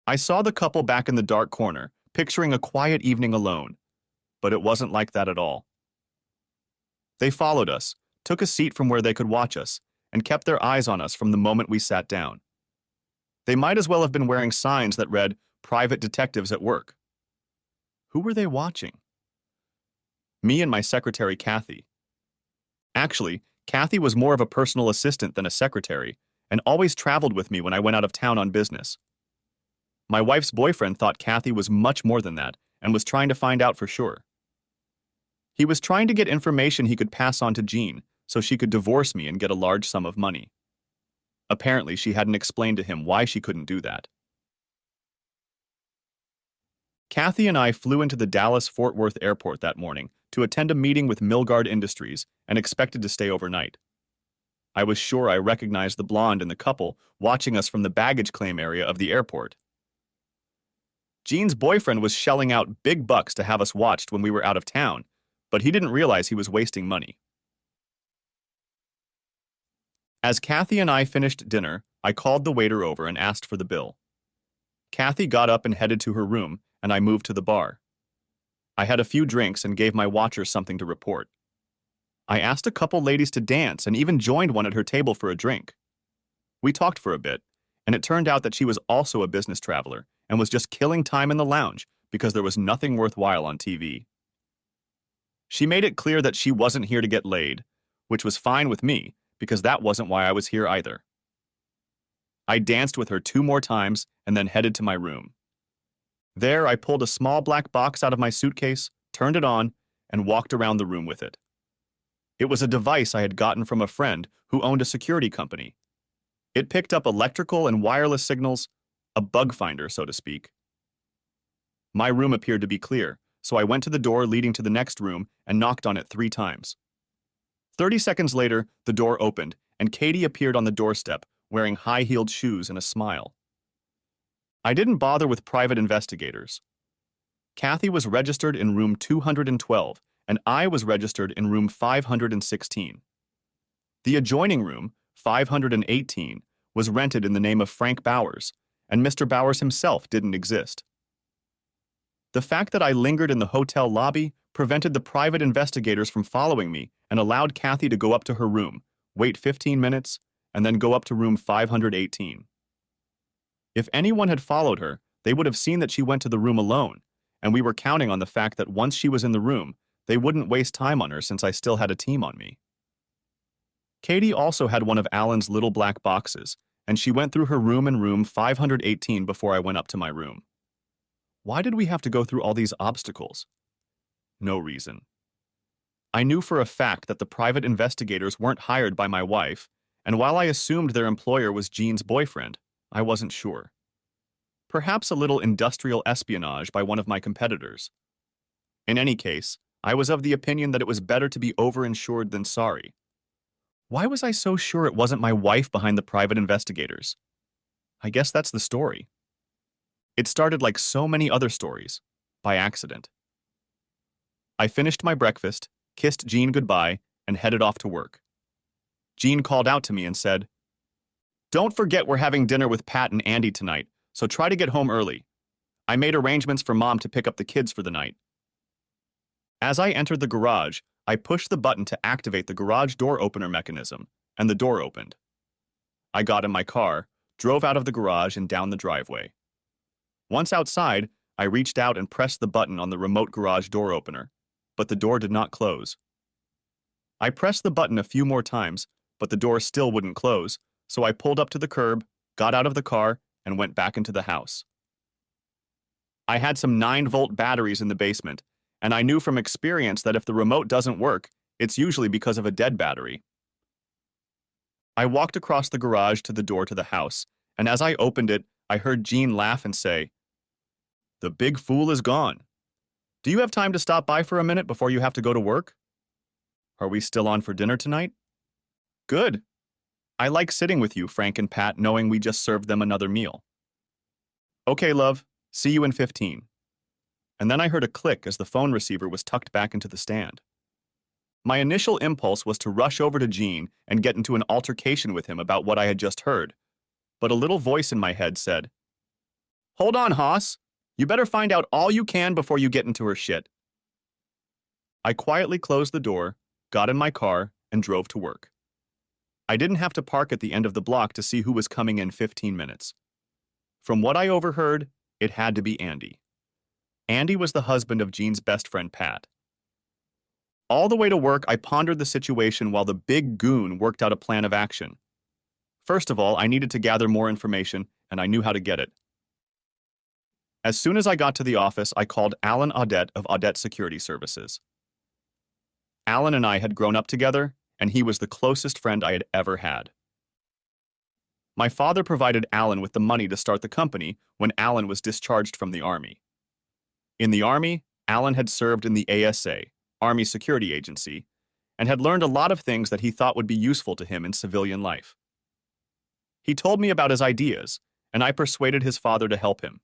I saw the couple back in the dark corner, picturing a quiet evening alone, but it wasn't like that at all. They followed us, took a seat from where they could watch us, and kept their eyes on us from the moment we sat down. They might as well have been wearing signs that read, "Private detectives at work." Who were they watching? Me and my secretary, Kathy. Actually, Kathy was more of a personal assistant than a secretary, and always traveled with me when I went out of town on business. My wife's boyfriend thought Kathy was much more than that, and was trying to find out for sure. He was trying to get information he could pass on to Jean, so she could divorce me and get a large sum of money. Apparently, she hadn't explained to him why she couldn't do that. Kathy and I flew into the Dallas-Fort Worth airport that morning to attend a meeting with Milgard Industries and expected to stay overnight. I was sure I recognized the blonde in the couple watching us from the baggage claim area of the airport. Jean's boyfriend was shelling out big bucks to have us watched when we were out of town, but he didn't realize he was wasting money. As Kathy and I finished dinner, I called the waiter over and asked for the bill. Kathy got up and headed to her room, and I moved to the bar. I had a few drinks and gave my watcher something to report. I asked a couple ladies to dance and even joined one at her table for a drink. We talked for a bit, and it turned out that she was also a business traveler and was just killing time in the lounge because there was nothing worthwhile on TV. She made it clear that she wasn't here to get laid, which was fine with me because that wasn't why I was here either. I danced with her 2 more times and then headed to my room. There, I pulled a small black box out of my suitcase, turned it on, and walked around the room with it. It was a device I had gotten from a friend who owned a security company. It picked up electrical and wireless signals, a bug finder, so to speak. My room appeared to be clear, so I went to the door leading to the next room and knocked on it 3 times. 30 seconds later, the door opened, and Katie appeared on the doorstep, wearing high-heeled shoes and a smile. I didn't bother with private investigators. Kathy was registered in room 212, and I was registered in room 516. The adjoining room, 518, was rented in the name of Frank Bowers, and Mr. Bowers himself didn't exist. The fact that I lingered in the hotel lobby prevented the private investigators from following me and allowed Kathy to go up to her room, wait 15 minutes, and then go up to room 518. If anyone had followed her, they would have seen that she went to the room alone, and we were counting on the fact that once she was in the room, they wouldn't waste time on her since I still had a team on me. Katie also had one of Alan's little black boxes, and she went through her room in room 518 before I went up to my room. Why did we have to go through all these obstacles? No reason. I knew for a fact that the private investigators weren't hired by my wife, and while I assumed their employer was Jean's boyfriend, I wasn't sure. Perhaps a little industrial espionage by one of my competitors. In any case, I was of the opinion that it was better to be overinsured than sorry. Why was I so sure it wasn't my wife behind the private investigators? I guess that's the story. It started like so many other stories, by accident. I finished my breakfast, kissed Jean goodbye, and headed off to work. Jean called out to me and said, "Don't forget we're having dinner with Pat and Andy tonight, so try to get home early. I made arrangements for Mom to pick up the kids for the night." As I entered the garage, I pushed the button to activate the garage door opener mechanism, and the door opened. I got in my car, drove out of the garage and down the driveway. Once outside, I reached out and pressed the button on the remote garage door opener, but the door did not close. I pressed the button a few more times, but the door still wouldn't close, so I pulled up to the curb, got out of the car, and went back into the house. I had some 9-volt batteries in the basement, and I knew from experience that if the remote doesn't work, it's usually because of a dead battery. I walked across the garage to the door to the house, and as I opened it, I heard Jean laugh and say, "The big fool is gone. Do you have time to stop by for a minute before you have to go to work? Are we still on for dinner tonight? Good. I like sitting with you, Frank and Pat, knowing we just served them another meal. Okay, love. See you in 15. And then I heard a click as the phone receiver was tucked back into the stand. My initial impulse was to rush over to Jean and get into an altercation with him about what I had just heard, but a little voice in my head said, Hold on, Hoss. You better find out all you can before you get into her shit. I quietly closed the door, got in my car, and drove to work. I didn't have to park at the end of the block to see who was coming in 15 minutes. From what I overheard, it had to be Andy. Andy was the husband of Jean's best friend, Pat. All the way to work, I pondered the situation while the big goon worked out a plan of action. First of all, I needed to gather more information, and I knew how to get it. As soon as I got to the office, I called Alan Audette of Audette Security Services. Alan and I had grown up together, and he was the closest friend I had ever had. My father provided Alan with the money to start the company when Alan was discharged from the Army. In the Army, Alan had served in the ASA, Army Security Agency, and had learned a lot of things that he thought would be useful to him in civilian life. He told me about his ideas, and I persuaded his father to help him.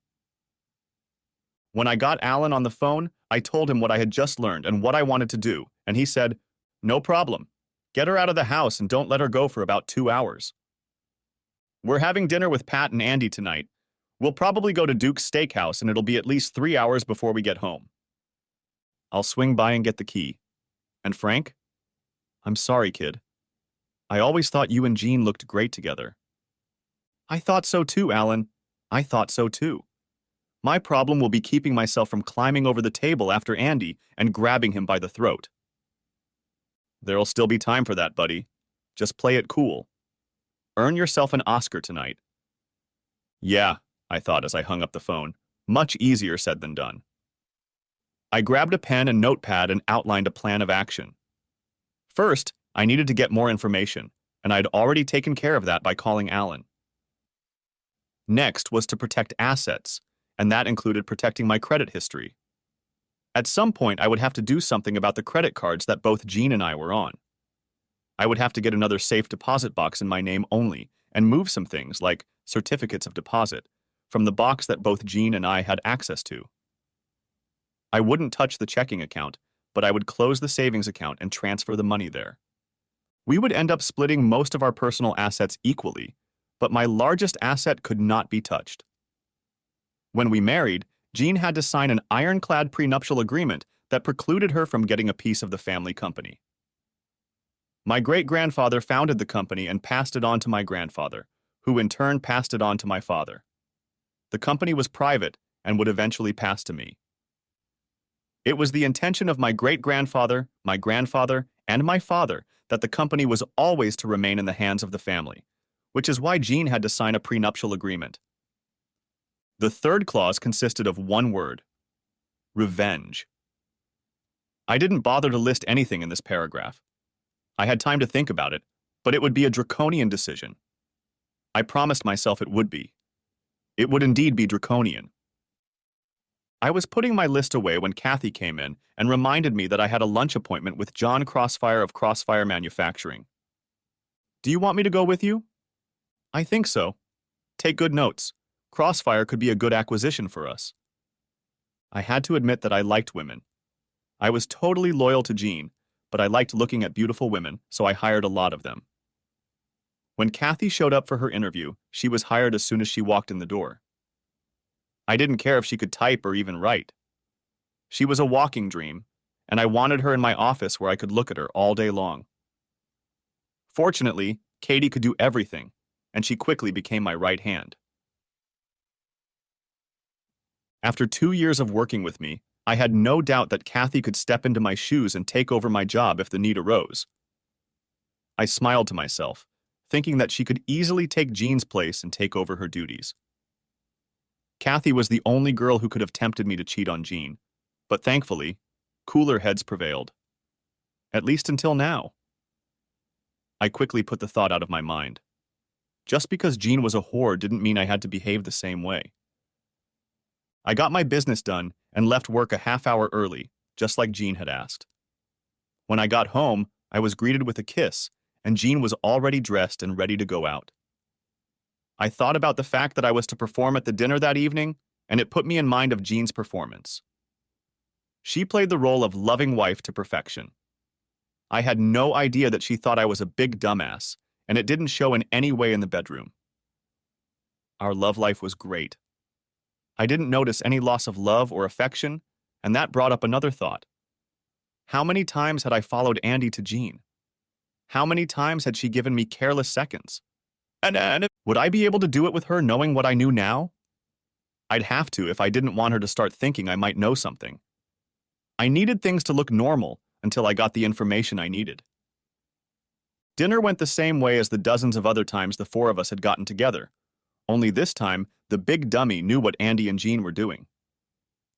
When I got Alan on the phone, I told him what I had just learned and what I wanted to do, and he said, "No problem. Get her out of the house and don't let her go for about 2 hours. We're having dinner with Pat and Andy tonight. We'll probably go to Duke's Steakhouse, and it'll be at least 3 hours before we get home. I'll swing by and get the key. And Frank? I'm sorry, kid. I always thought you and Jean looked great together." I thought so too, Alan. I thought so too. My problem will be keeping myself from climbing over the table after Andy and grabbing him by the throat. There'll still be time for that, buddy. Just play it cool. Earn yourself an Oscar tonight. Yeah, I thought as I hung up the phone. Much easier said than done. I grabbed a pen and notepad and outlined a plan of action. First, I needed to get more information, and I'd already taken care of that by calling Alan. Next was to protect assets, and that included protecting my credit history. At some point, I would have to do something about the credit cards that both Jean and I were on. I would have to get another safe deposit box in my name only and move some things, like certificates of deposit, from the box that both Jean and I had access to. I wouldn't touch the checking account, but I would close the savings account and transfer the money there. We would end up splitting most of our personal assets equally, but my largest asset could not be touched. When we married, Jean had to sign an ironclad prenuptial agreement that precluded her from getting a piece of the family company. My great-grandfather founded the company and passed it on to my grandfather, who in turn passed it on to my father. The company was private and would eventually pass to me. It was the intention of my great-grandfather, my grandfather, and my father that the company was always to remain in the hands of the family, which is why Jean had to sign a prenuptial agreement. The third clause consisted of one word: revenge. I didn't bother to list anything in this paragraph. I had time to think about it, but it would be a draconian decision. I promised myself it would be. It would indeed be draconian. I was putting my list away when Kathy came in and reminded me that I had a lunch appointment with John Crossfire of Crossfire Manufacturing. "Do you want me to go with you?" "I think so. Take good notes. Crossfire could be a good acquisition for us." I had to admit that I liked women. I was totally loyal to Jean, but I liked looking at beautiful women, so I hired a lot of them. When Kathy showed up for her interview, she was hired as soon as she walked in the door. I didn't care if she could type or even write. She was a walking dream, and I wanted her in my office where I could look at her all day long. Fortunately, Katie could do everything, and she quickly became my right hand. After 2 years of working with me, I had no doubt that Kathy could step into my shoes and take over my job if the need arose. I smiled to myself, thinking that she could easily take Jean's place and take over her duties. Kathy was the only girl who could have tempted me to cheat on Jean, but thankfully, cooler heads prevailed. At least until now. I quickly put the thought out of my mind. Just because Jean was a whore didn't mean I had to behave the same way. I got my business done and left work a half hour early, just like Jean had asked. When I got home, I was greeted with a kiss, and Jean was already dressed and ready to go out. I thought about the fact that I was to perform at the dinner that evening, and it put me in mind of Jean's performance. She played the role of loving wife to perfection. I had no idea that she thought I was a big dumbass, and it didn't show in any way in the bedroom. Our love life was great. I didn't notice any loss of love or affection, and that brought up another thought. How many times had I followed Andy to Jean? How many times had she given me careless seconds? And would I be able to do it with her knowing what I knew now? I'd have to if I didn't want her to start thinking I might know something. I needed things to look normal until I got the information I needed. Dinner went the same way as the dozens of other times the four of us had gotten together, only this time the big dummy knew what Andy and Jean were doing.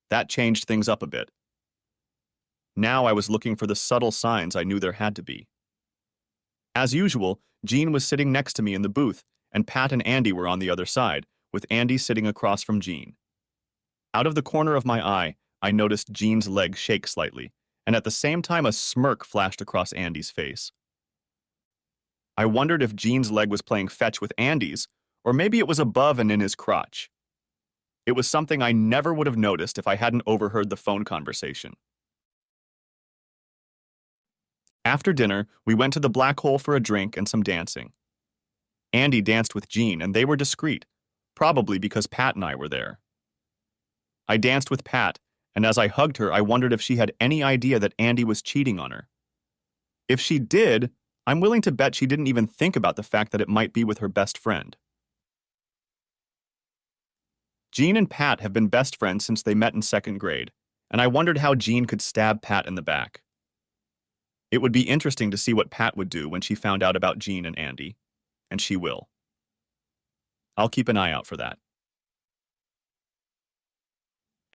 That changed things up a bit. Now I was looking for the subtle signs I knew there had to be. As usual, Jean was sitting next to me in the booth, and Pat and Andy were on the other side, with Andy sitting across from Jean. Out of the corner of my eye, I noticed Jean's leg shake slightly, and at the same time a smirk flashed across Andy's face. I wondered if Jean's leg was playing fetch with Andy's, or maybe it was above and in his crotch. It was something I never would have noticed if I hadn't overheard the phone conversation. After dinner, we went to the Black Hole for a drink and some dancing. Andy danced with Jean, and they were discreet, probably because Pat and I were there. I danced with Pat, and as I hugged her, I wondered if she had any idea that Andy was cheating on her. If she did, I'm willing to bet she didn't even think about the fact that it might be with her best friend. Jean and Pat have been best friends since they met in second grade, and I wondered how Jean could stab Pat in the back. It would be interesting to see what Pat would do when she found out about Jean and Andy, and she will. I'll keep an eye out for that.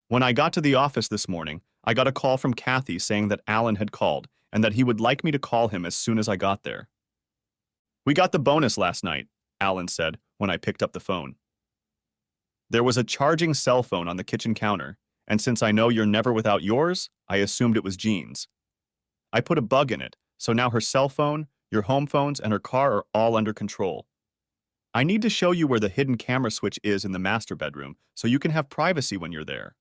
When I got to the office this morning, I got a call from Kathy saying that Alan had called and that he would like me to call him as soon as I got there. "We got the bonus last night," Alan said when I picked up the phone. There was a charging cell phone on the kitchen counter, and since I know you're never without yours, I assumed it was Jean's. I put a bug in it, so now her cell phone, your home phones, and her car are all under control. I need to show you where the hidden camera switch is in the master bedroom so you can have privacy when you're there.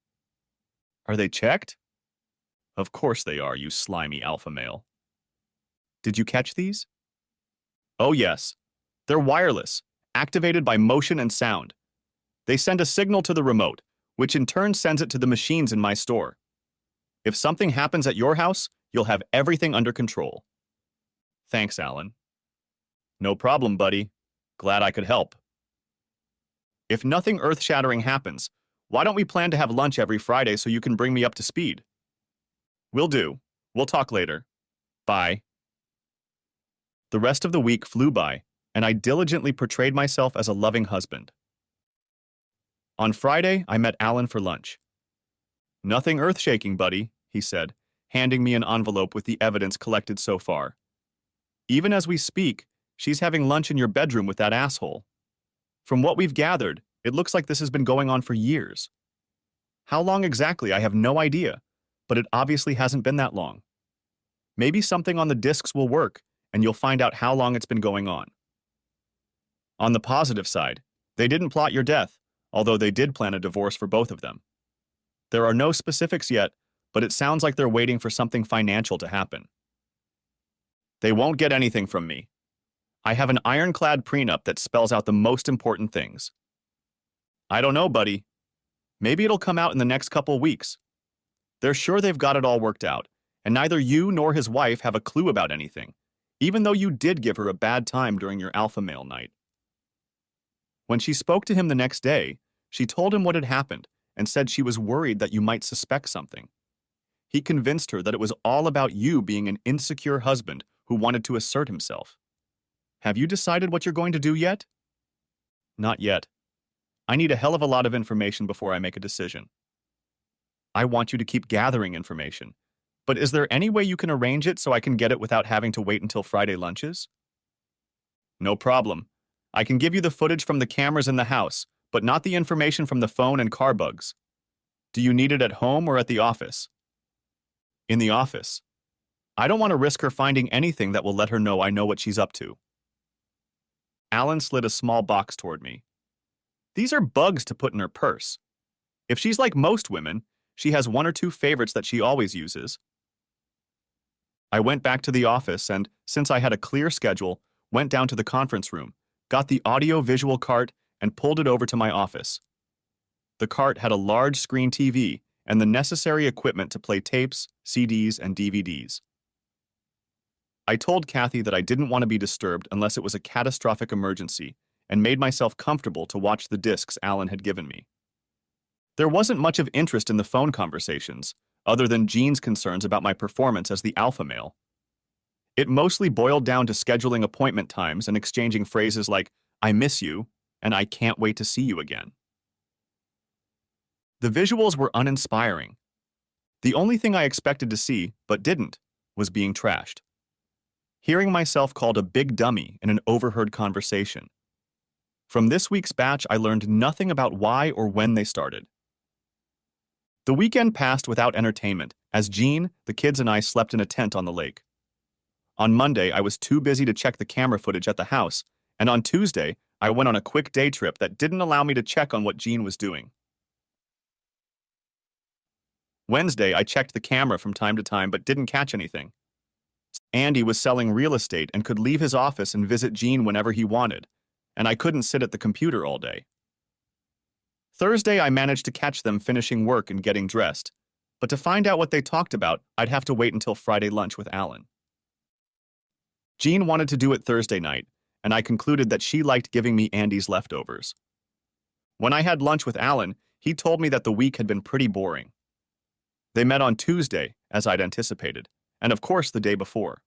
Are they checked? Of course they are, you slimy alpha male. Did you catch these? Oh yes. They're wireless, activated by motion and sound. They send a signal to the remote, which in turn sends it to the machines in my store. If something happens at your house, you'll have everything under control. Thanks, Alan. No problem, buddy. Glad I could help. If nothing earth-shattering happens, why don't we plan to have lunch every Friday so you can bring me up to speed? Will do. We'll talk later. Bye. The rest of the week flew by, and I diligently portrayed myself as a loving husband. On Friday, I met Alan for lunch. Nothing earth-shaking, buddy, he said, handing me an envelope with the evidence collected so far. Even as we speak, she's having lunch in your bedroom with that asshole. From what we've gathered, it looks like this has been going on for years. How long exactly, I have no idea, but it obviously hasn't been that long. Maybe something on the discs will work, and you'll find out how long it's been going on. On the positive side, they didn't plot your death, although they did plan a divorce for both of them. There are no specifics yet, but it sounds like they're waiting for something financial to happen. They won't get anything from me. I have an ironclad prenup that spells out the most important things. I don't know, buddy. Maybe it'll come out in the next couple weeks. They're sure they've got it all worked out, and neither you nor his wife have a clue about anything, even though you did give her a bad time during your alpha male night. When she spoke to him the next day, she told him what had happened and said she was worried that you might suspect something. He convinced her that it was all about you being an insecure husband who wanted to assert himself. Have you decided what you're going to do yet? Not yet. I need a hell of a lot of information before I make a decision. I want you to keep gathering information, but is there any way you can arrange it so I can get it without having to wait until Friday lunches? No problem. I can give you the footage from the cameras in the house, but not the information from the phone and car bugs. Do you need it at home or at the office? In the office. I don't want to risk her finding anything that will let her know I know what she's up to. Alan slid a small box toward me. These are bugs to put in her purse. If she's like most women, she has one or two favorites that she always uses. I went back to the office and, since I had a clear schedule, went down to the conference room, got the audio-visual cart, and pulled it over to my office. The cart had a large screen TV and the necessary equipment to play tapes, CDs, and DVDs. I told Kathy that I didn't want to be disturbed unless it was a catastrophic emergency and made myself comfortable to watch the discs Alan had given me. There wasn't much of interest in the phone conversations, other than Jean's concerns about my performance as the alpha male. It mostly boiled down to scheduling appointment times and exchanging phrases like, "I miss you," and "I can't wait to see you again." The visuals were uninspiring. The only thing I expected to see, but didn't, was being trashed. Hearing myself called a big dummy in an overheard conversation. From this week's batch, I learned nothing about why or when they started. The weekend passed without entertainment, as Jean, the kids, and I slept in a tent on the lake. On Monday, I was too busy to check the camera footage at the house, and on Tuesday, I went on a quick day trip that didn't allow me to check on what Jean was doing. Wednesday, I checked the camera from time to time but didn't catch anything. Andy was selling real estate and could leave his office and visit Jean whenever he wanted, and I couldn't sit at the computer all day. Thursday, I managed to catch them finishing work and getting dressed, but to find out what they talked about, I'd have to wait until Friday lunch with Alan. Jean wanted to do it Thursday night, and I concluded that she liked giving me Andy's leftovers. When I had lunch with Alan, he told me that the week had been pretty boring. They met on Tuesday, as I'd anticipated, and of course the day before.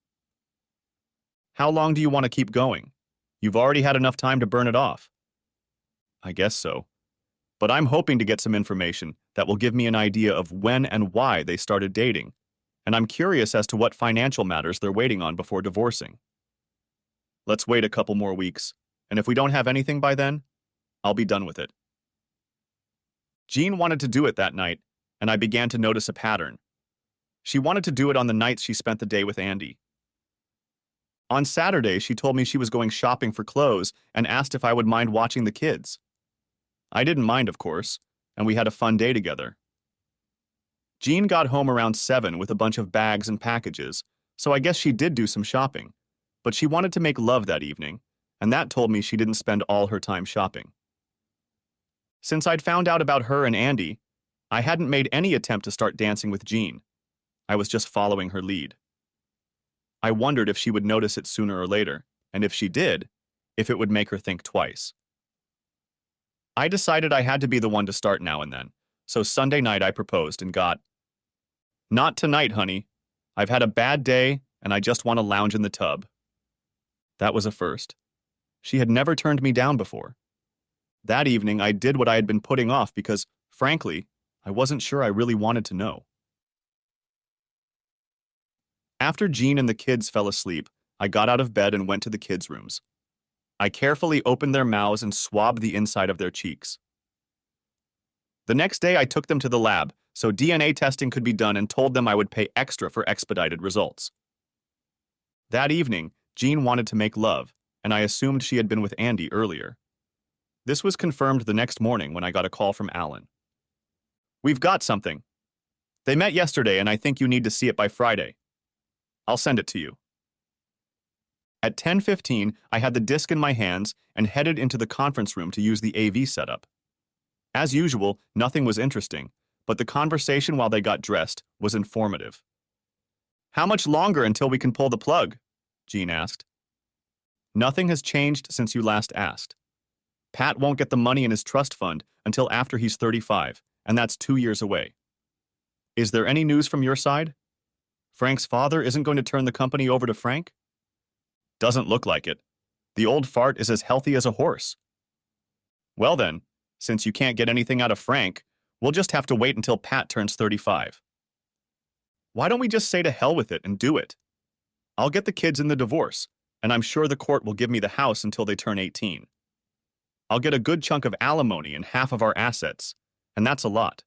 "How long do you want to keep going? You've already had enough time to burn it off." "I guess so. But I'm hoping to get some information that will give me an idea of when and why they started dating, and I'm curious as to what financial matters they're waiting on before divorcing. Let's wait a couple more weeks, and if we don't have anything by then, I'll be done with it." Jean wanted to do it that night, and I began to notice a pattern. She wanted to do it on the nights she spent the day with Andy. On Saturday, she told me she was going shopping for clothes and asked if I would mind watching the kids. I didn't mind, of course, and we had a fun day together. Jean got home around 7 with a bunch of bags and packages, so I guess she did do some shopping, but she wanted to make love that evening, and that told me she didn't spend all her time shopping. Since I'd found out about her and Andy, I hadn't made any attempt to start dancing with Jean. I was just following her lead. I wondered if she would notice it sooner or later, and if she did, if it would make her think twice. I decided I had to be the one to start now and then, so Sunday night I proposed and got, "Not tonight, honey. I've had a bad day, and I just want to lounge in the tub." That was a first. She had never turned me down before. That evening, I did what I had been putting off because, frankly, I wasn't sure I really wanted to know. After Jean and the kids fell asleep, I got out of bed and went to the kids' rooms. I carefully opened their mouths and swabbed the inside of their cheeks. The next day, I took them to the lab so DNA testing could be done and told them I would pay extra for expedited results. That evening, Jean wanted to make love, and I assumed she had been with Andy earlier. This was confirmed the next morning when I got a call from Alan. "We've got something. They met yesterday, and I think you need to see it by Friday. I'll send it to you." At 10:15, I had the disc in my hands and headed into the conference room to use the AV setup. As usual, nothing was interesting, but the conversation while they got dressed was informative. "How much longer until we can pull the plug?" Jean asked. "Nothing has changed since you last asked. Pat won't get the money in his trust fund until after he's 35, and that's 2 years away. Is there any news from your side? Frank's father isn't going to turn the company over to Frank?" "Doesn't look like it. The old fart is as healthy as a horse." "Well then, since you can't get anything out of Frank, we'll just have to wait until Pat turns 35. Why don't we just say to hell with it and do it? I'll get the kids in the divorce, and I'm sure the court will give me the house until they turn 18. I'll get a good chunk of alimony and half of our assets, and that's a lot.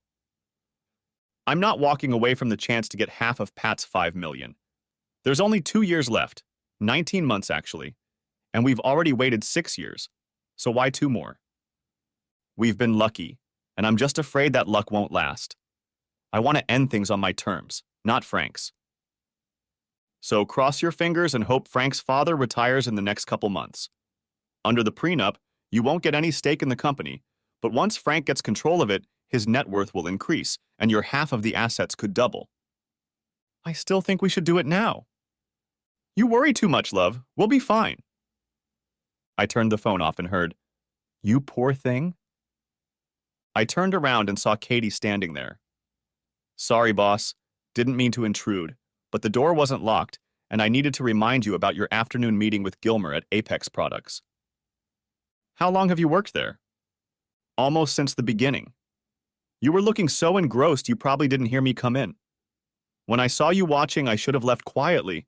I'm not walking away from the chance to get half of Pat's $5 million. There's only 2 years left, 19 months actually, and we've already waited 6 years, so why 2 more? We've been lucky, and I'm just afraid that luck won't last. I want to end things on my terms, not Frank's. So cross your fingers and hope Frank's father retires in the next couple months. Under the prenup, you won't get any stake in the company, But once Frank gets control of it, his net worth will increase, and your half of the assets could double. I still think we should do it now. You worry too much, love. We'll be fine. I turned the phone off and heard, "You poor thing." I turned around and saw Katie standing there. "Sorry, boss. Didn't mean to intrude, but the door wasn't locked, and I needed to remind you about your afternoon meeting with Gilmer at Apex Products." "How long have you worked there?" "Almost since the beginning. You were looking so engrossed you probably didn't hear me come in. When I saw you watching, I should have left quietly,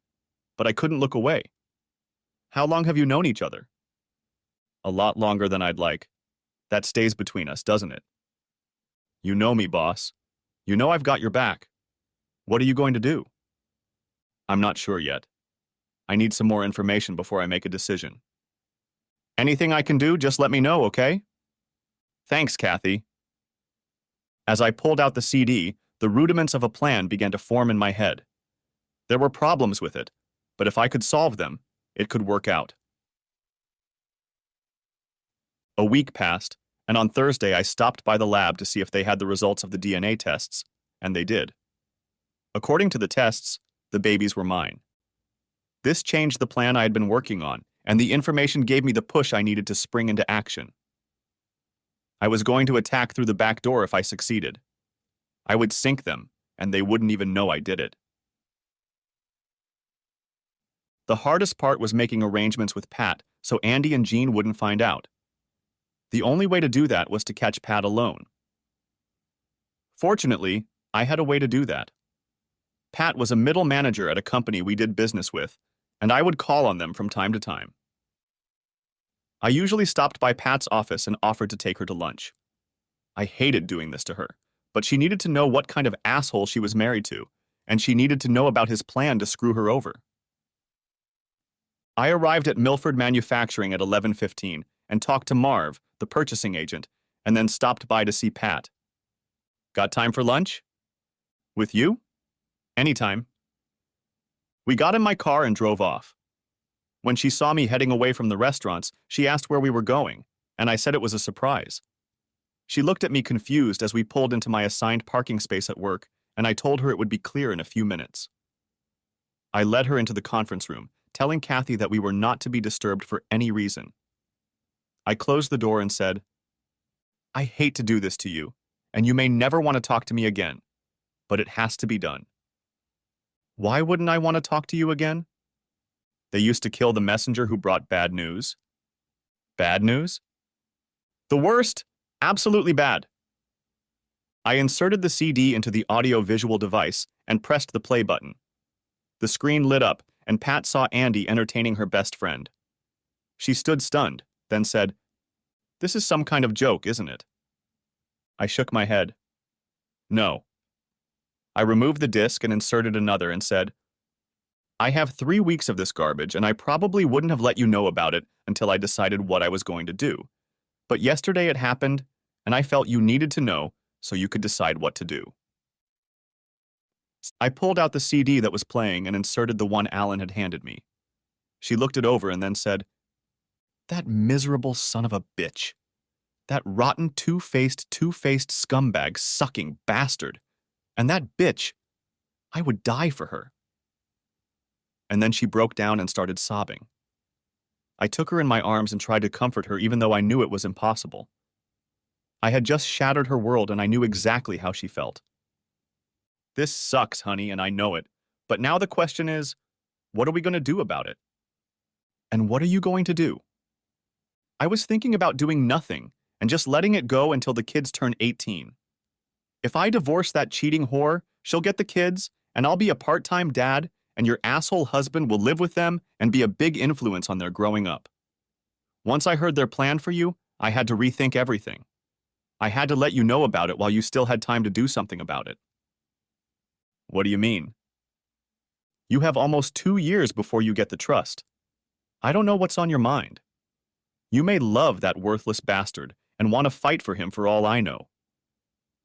but I couldn't look away." "How long have you known each other?" "A lot longer than I'd like. That stays between us, doesn't it?" "You know me, boss. You know I've got your back. What are you going to do?" "I'm not sure yet. I need some more information before I make a decision." "Anything I can do, just let me know, okay?" "Thanks, Kathy." As I pulled out the CD, the rudiments of a plan began to form in my head. There were problems with it, but if I could solve them, it could work out. A week passed, and on Thursday I stopped by the lab to see if they had the results of the DNA tests, and they did. According to the tests, the babies were mine. This changed the plan I had been working on, and the information gave me the push I needed to spring into action. I was going to attack through the back door if I succeeded. I would sink them, and they wouldn't even know I did it. The hardest part was making arrangements with Pat so Andy and Jean wouldn't find out. The only way to do that was to catch Pat alone. Fortunately, I had a way to do that. Pat was a middle manager at a company we did business with, and I would call on them from time to time. I usually stopped by Pat's office and offered to take her to lunch. I hated doing this to her, but she needed to know what kind of asshole she was married to, and she needed to know about his plan to screw her over. I arrived at Milford Manufacturing at 11:15 and talked to Marv, the purchasing agent, and then stopped by to see Pat. "Got time for lunch?" "With you?" "Anytime." We got in my car and drove off. When she saw me heading away from the restaurants, she asked where we were going, and I said it was a surprise. She looked at me confused as we pulled into my assigned parking space at work, and I told her it would be clear in a few minutes. I led her into the conference room, telling Kathy that we were not to be disturbed for any reason. I closed the door and said, "I hate to do this to you, and you may never want to talk to me again, but it has to be done." "Why wouldn't I want to talk to you again?" "They used to kill the messenger who brought bad news." "Bad news?" "The worst. Absolutely bad." I inserted the CD into the audio-visual device and pressed the play button. The screen lit up, and Pat saw Andy entertaining her best friend. She stood stunned, then said, "This is some kind of joke, isn't it?" I shook my head. "No." I removed the disc and inserted another and said, "I have 3 weeks of this garbage, and I probably wouldn't have let you know about it until I decided what I was going to do. But yesterday it happened, and I felt you needed to know so you could decide what to do." I pulled out the CD that was playing and inserted the one Alan had handed me. She looked it over and then said, "That miserable son of a bitch. That rotten, two-faced scumbag sucking bastard. And that bitch, I would die for her." And then she broke down and started sobbing. I took her in my arms and tried to comfort her even though I knew it was impossible. I had just shattered her world and I knew exactly how she felt. "This sucks, honey, and I know it. But now the question is, what are we going to do about it?" "And what are you going to do?" "I was thinking about doing nothing and just letting it go until the kids turn 18. If I divorce that cheating whore, she'll get the kids, and I'll be a part-time dad, and your asshole husband will live with them and be a big influence on their growing up. Once I heard their plan for you, I had to rethink everything. I had to let you know about it while you still had time to do something about it." "What do you mean?" "You have almost 2 years before you get the trust. I don't know what's on your mind. You may love that worthless bastard and want to fight for him for all I know.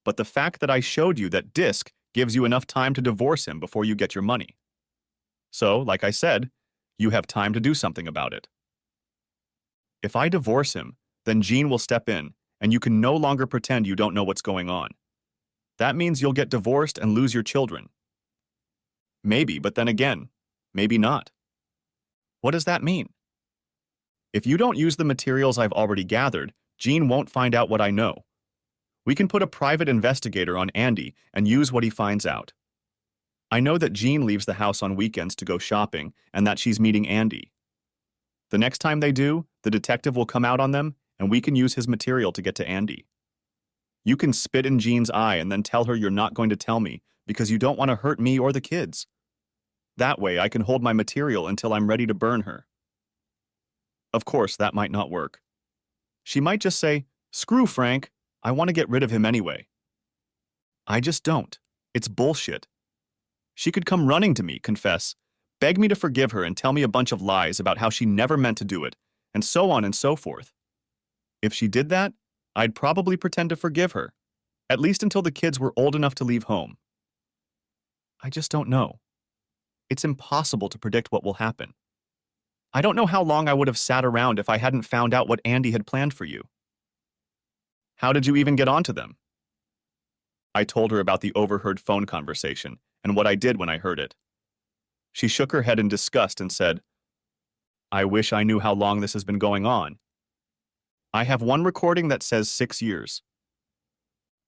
But the fact that I showed you that disc gives you enough time to divorce him before you get your money. So, like I said, you have time to do something about it. If I divorce him, then Jean will step in, and you can no longer pretend you don't know what's going on. That means you'll get divorced and lose your children. Maybe, but then again, maybe not. What does that mean? If you don't use the materials I've already gathered, Gene won't find out what I know. We can put a private investigator on Andy and use what he finds out. I know that Gene leaves the house on weekends to go shopping and that she's meeting Andy. The next time they do, the detective will come out on them and we can use his material to get to Andy. You can spit in Jean's eye and then tell her you're not going to tell me because you don't want to hurt me or the kids. That way I can hold my material until I'm ready to burn her. Of course, that might not work. She might just say, "Screw Frank, I want to get rid of him anyway." I just don't. It's bullshit. She could come running to me, confess, beg me to forgive her and tell me a bunch of lies about how she never meant to do it, and so on and so forth. If she did that, I'd probably pretend to forgive her, at least until the kids were old enough to leave home. I just don't know. It's impossible to predict what will happen. I don't know how long I would have sat around if I hadn't found out what Andy had planned for you. How did you even get onto them? I told her about the overheard phone conversation and what I did when I heard it. She shook her head in disgust and said, "I wish I knew how long this has been going on. I have one recording that says 6 years.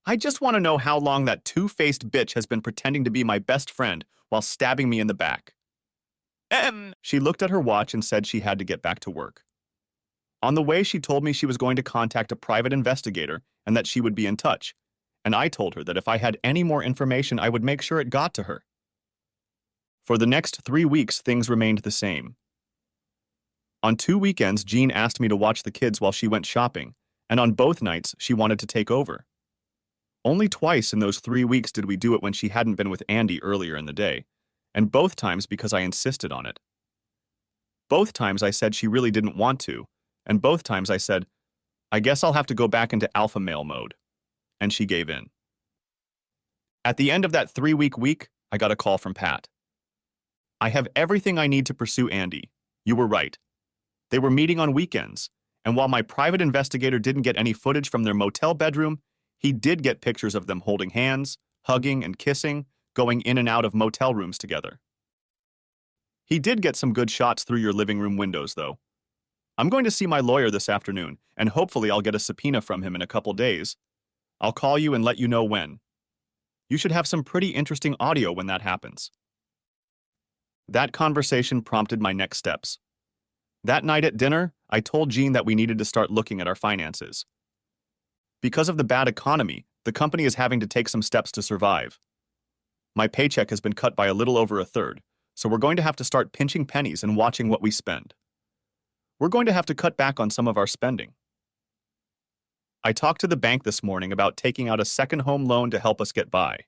I just want to know how long that two-faced bitch has been pretending to be my best friend while stabbing me in the back." She looked at her watch and said she had to get back to work. On the way, she told me she was going to contact a private investigator and that she would be in touch, and I told her that if I had any more information, I would make sure it got to her. For the next 3 weeks, things remained the same. On 2 weekends, Jean asked me to watch the kids while she went shopping, and on both nights, she wanted to take over. Only twice in those 3 weeks did we do it when she hadn't been with Andy earlier in the day, and both times because I insisted on it. Both times I said she really didn't want to, and both times I said, "I guess I'll have to go back into alpha male mode," and she gave in. At the end of that 3-week week, I got a call from Pat. "I have everything I need to pursue Andy. You were right. They were meeting on weekends, and while my private investigator didn't get any footage from their motel bedroom, he did get pictures of them holding hands, hugging and kissing, going in and out of motel rooms together. He did get some good shots through your living room windows, though. I'm going to see my lawyer this afternoon, and hopefully I'll get a subpoena from him in a couple days. I'll call you and let you know when. You should have some pretty interesting audio when that happens." That conversation prompted my next steps. That night at dinner, I told Jean that we needed to start looking at our finances. Because of the bad economy, the company is having to take some steps to survive. My paycheck has been cut by a little over a third, so we're going to have to start pinching pennies and watching what we spend. We're going to have to cut back on some of our spending. I talked to the bank this morning about taking out a second home loan to help us get by.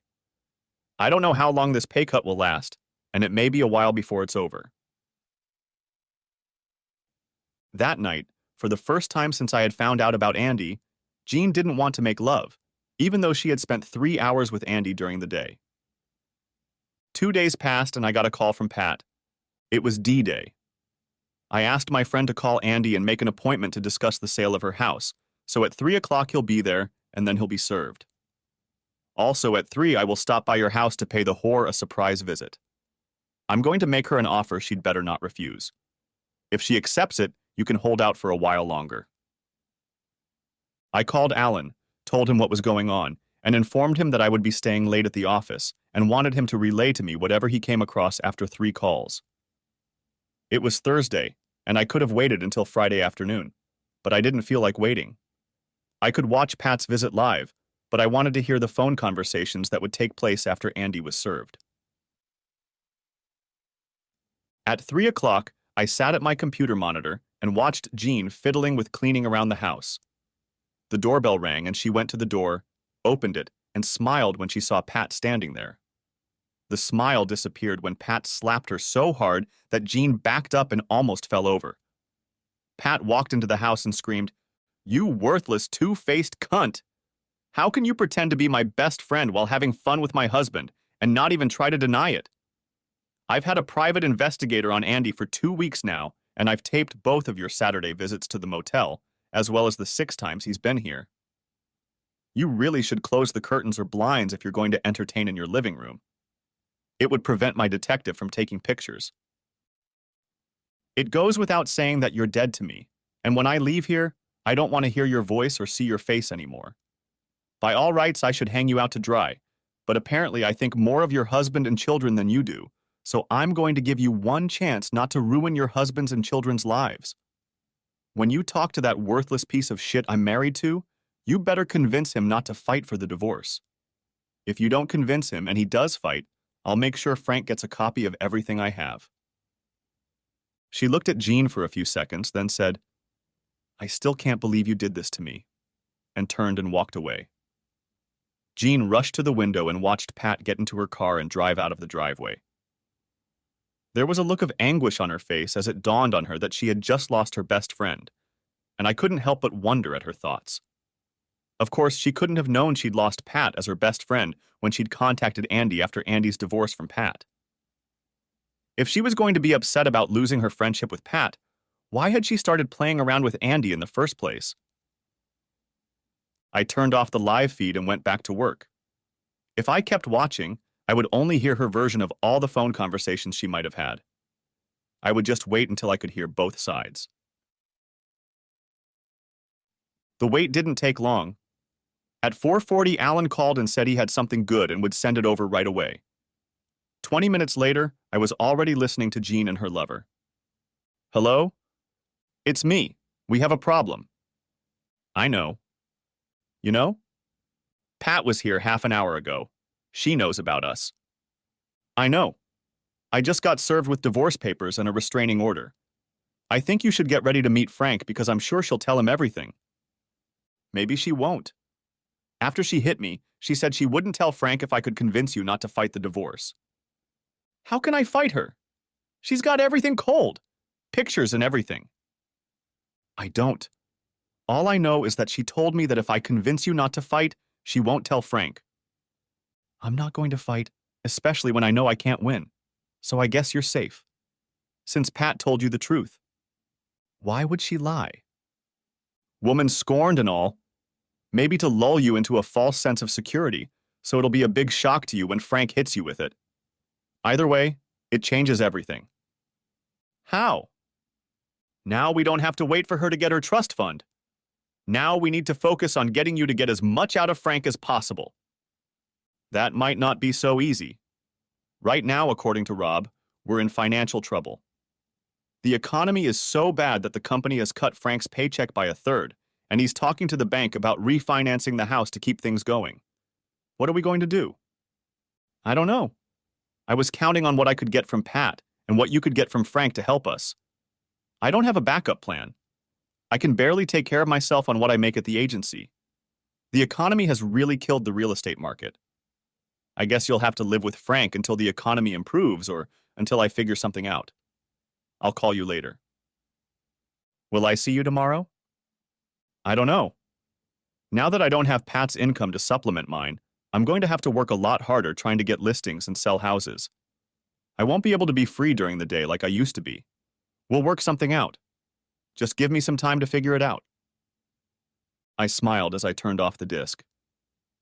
I don't know how long this pay cut will last, and it may be a while before it's over. That night, for the first time since I had found out about Andy, Jean didn't want to make love, even though she had spent 3 hours with Andy during the day. 2 days passed and I got a call from Pat. It was D-Day. I asked my friend to call Andy and make an appointment to discuss the sale of her house, so at 3 o'clock he'll be there and then he'll be served. Also at 3 I will stop by your house to pay the whore a surprise visit. I'm going to make her an offer she'd better not refuse. If she accepts it, you can hold out for a while longer. I called Alan, told him what was going on, and informed him that I would be staying late at the office and wanted him to relay to me whatever he came across after 3 calls. It was Thursday, and I could have waited until Friday afternoon, but I didn't feel like waiting. I could watch Pat's visit live, but I wanted to hear the phone conversations that would take place after Andy was served. At 3 o'clock, I sat at my computer monitor and watched Jean fiddling with cleaning around the house. The doorbell rang and she went to the door, opened it, and smiled when she saw Pat standing there. The smile disappeared when Pat slapped her so hard that Jean backed up and almost fell over. Pat walked into the house and screamed, "You worthless two-faced cunt! How can you pretend to be my best friend while having fun with my husband and not even try to deny it? I've had a private investigator on Andy for 2 weeks now, and I've taped both of your Saturday visits to the motel, as well as the 6 times he's been here. You really should close the curtains or blinds if you're going to entertain in your living room. It would prevent my detective from taking pictures. It goes without saying that you're dead to me, and when I leave here, I don't want to hear your voice or see your face anymore. By all rights, I should hang you out to dry, but apparently I think more of your husband and children than you do, so I'm going to give you one chance not to ruin your husband's and children's lives. When you talk to that worthless piece of shit I'm married to, you better convince him not to fight for the divorce. If you don't convince him and he does fight, I'll make sure Frank gets a copy of everything I have. She looked at Jean for a few seconds, then said, I still can't believe you did this to me, and turned and walked away. Jean rushed to the window and watched Pat get into her car and drive out of the driveway. There was a look of anguish on her face as it dawned on her that she had just lost her best friend, and I couldn't help but wonder at her thoughts. Of course, she couldn't have known she'd lost Pat as her best friend when she'd contacted Andy after Andy's divorce from Pat. If she was going to be upset about losing her friendship with Pat, why had she started playing around with Andy in the first place? I turned off the live feed and went back to work. If I kept watching, I would only hear her version of all the phone conversations she might have had. I would just wait until I could hear both sides. The wait didn't take long. At 4:40, Alan called and said he had something good and would send it over right away. 20 minutes later, I was already listening to Jean and her lover. Hello? It's me. We have a problem. I know. You know? Pat was here half an hour ago. She knows about us. I know. I just got served with divorce papers and a restraining order. I think you should get ready to meet Frank because I'm sure she'll tell him everything. Maybe she won't. After she hit me, she said she wouldn't tell Frank if I could convince you not to fight the divorce. How can I fight her? She's got everything cold. Pictures and everything. I don't. All I know is that she told me that if I convince you not to fight, she won't tell Frank. I'm not going to fight, especially when I know I can't win. So I guess you're safe. Since Pat told you the truth. Why would she lie? Woman scorned and all. Maybe to lull you into a false sense of security, so it'll be a big shock to you when Frank hits you with it. Either way, it changes everything. How? Now we don't have to wait for her to get her trust fund. Now we need to focus on getting you to get as much out of Frank as possible. That might not be so easy. Right now, according to Rob, we're in financial trouble. The economy is so bad that the company has cut Frank's paycheck by a third, and he's talking to the bank about refinancing the house to keep things going. What are we going to do? I don't know. I was counting on what I could get from Pat and what you could get from Frank to help us. I don't have a backup plan. I can barely take care of myself on what I make at the agency. The economy has really killed the real estate market. I guess you'll have to live with Frank until the economy improves or until I figure something out. I'll call you later. Will I see you tomorrow? I don't know. Now that I don't have Pat's income to supplement mine, I'm going to have to work a lot harder trying to get listings and sell houses. I won't be able to be free during the day like I used to be. We'll work something out. Just give me some time to figure it out. I smiled as I turned off the disc.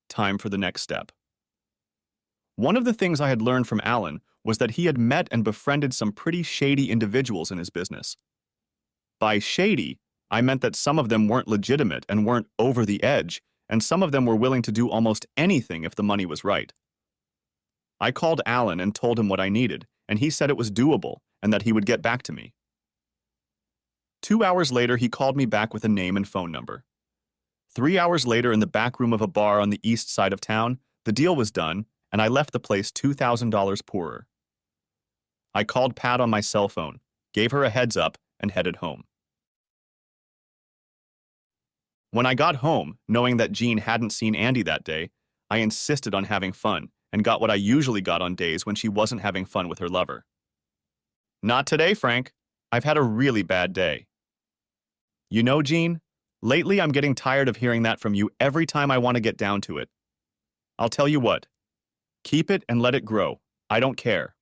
Time for the next step. One of the things I had learned from Alan was that he had met and befriended some pretty shady individuals in his business. By shady, I meant that some of them weren't legitimate and weren't over the edge, and some of them were willing to do almost anything if the money was right. I called Alan and told him what I needed, and he said it was doable and that he would get back to me. 2 hours later, he called me back with a name and phone number. 3 hours later, in the back room of a bar on the east side of town, the deal was done, and I left the place $2,000 poorer. I called Pat on my cell phone, gave her a heads up, and headed home. When I got home, knowing that Jean hadn't seen Andy that day, I insisted on having fun and got what I usually got on days when she wasn't having fun with her lover. Not today, Frank. I've had a really bad day. You know, Jean, lately I'm getting tired of hearing that from you every time I want to get down to it. I'll tell you what. Keep it and let it grow. I don't care.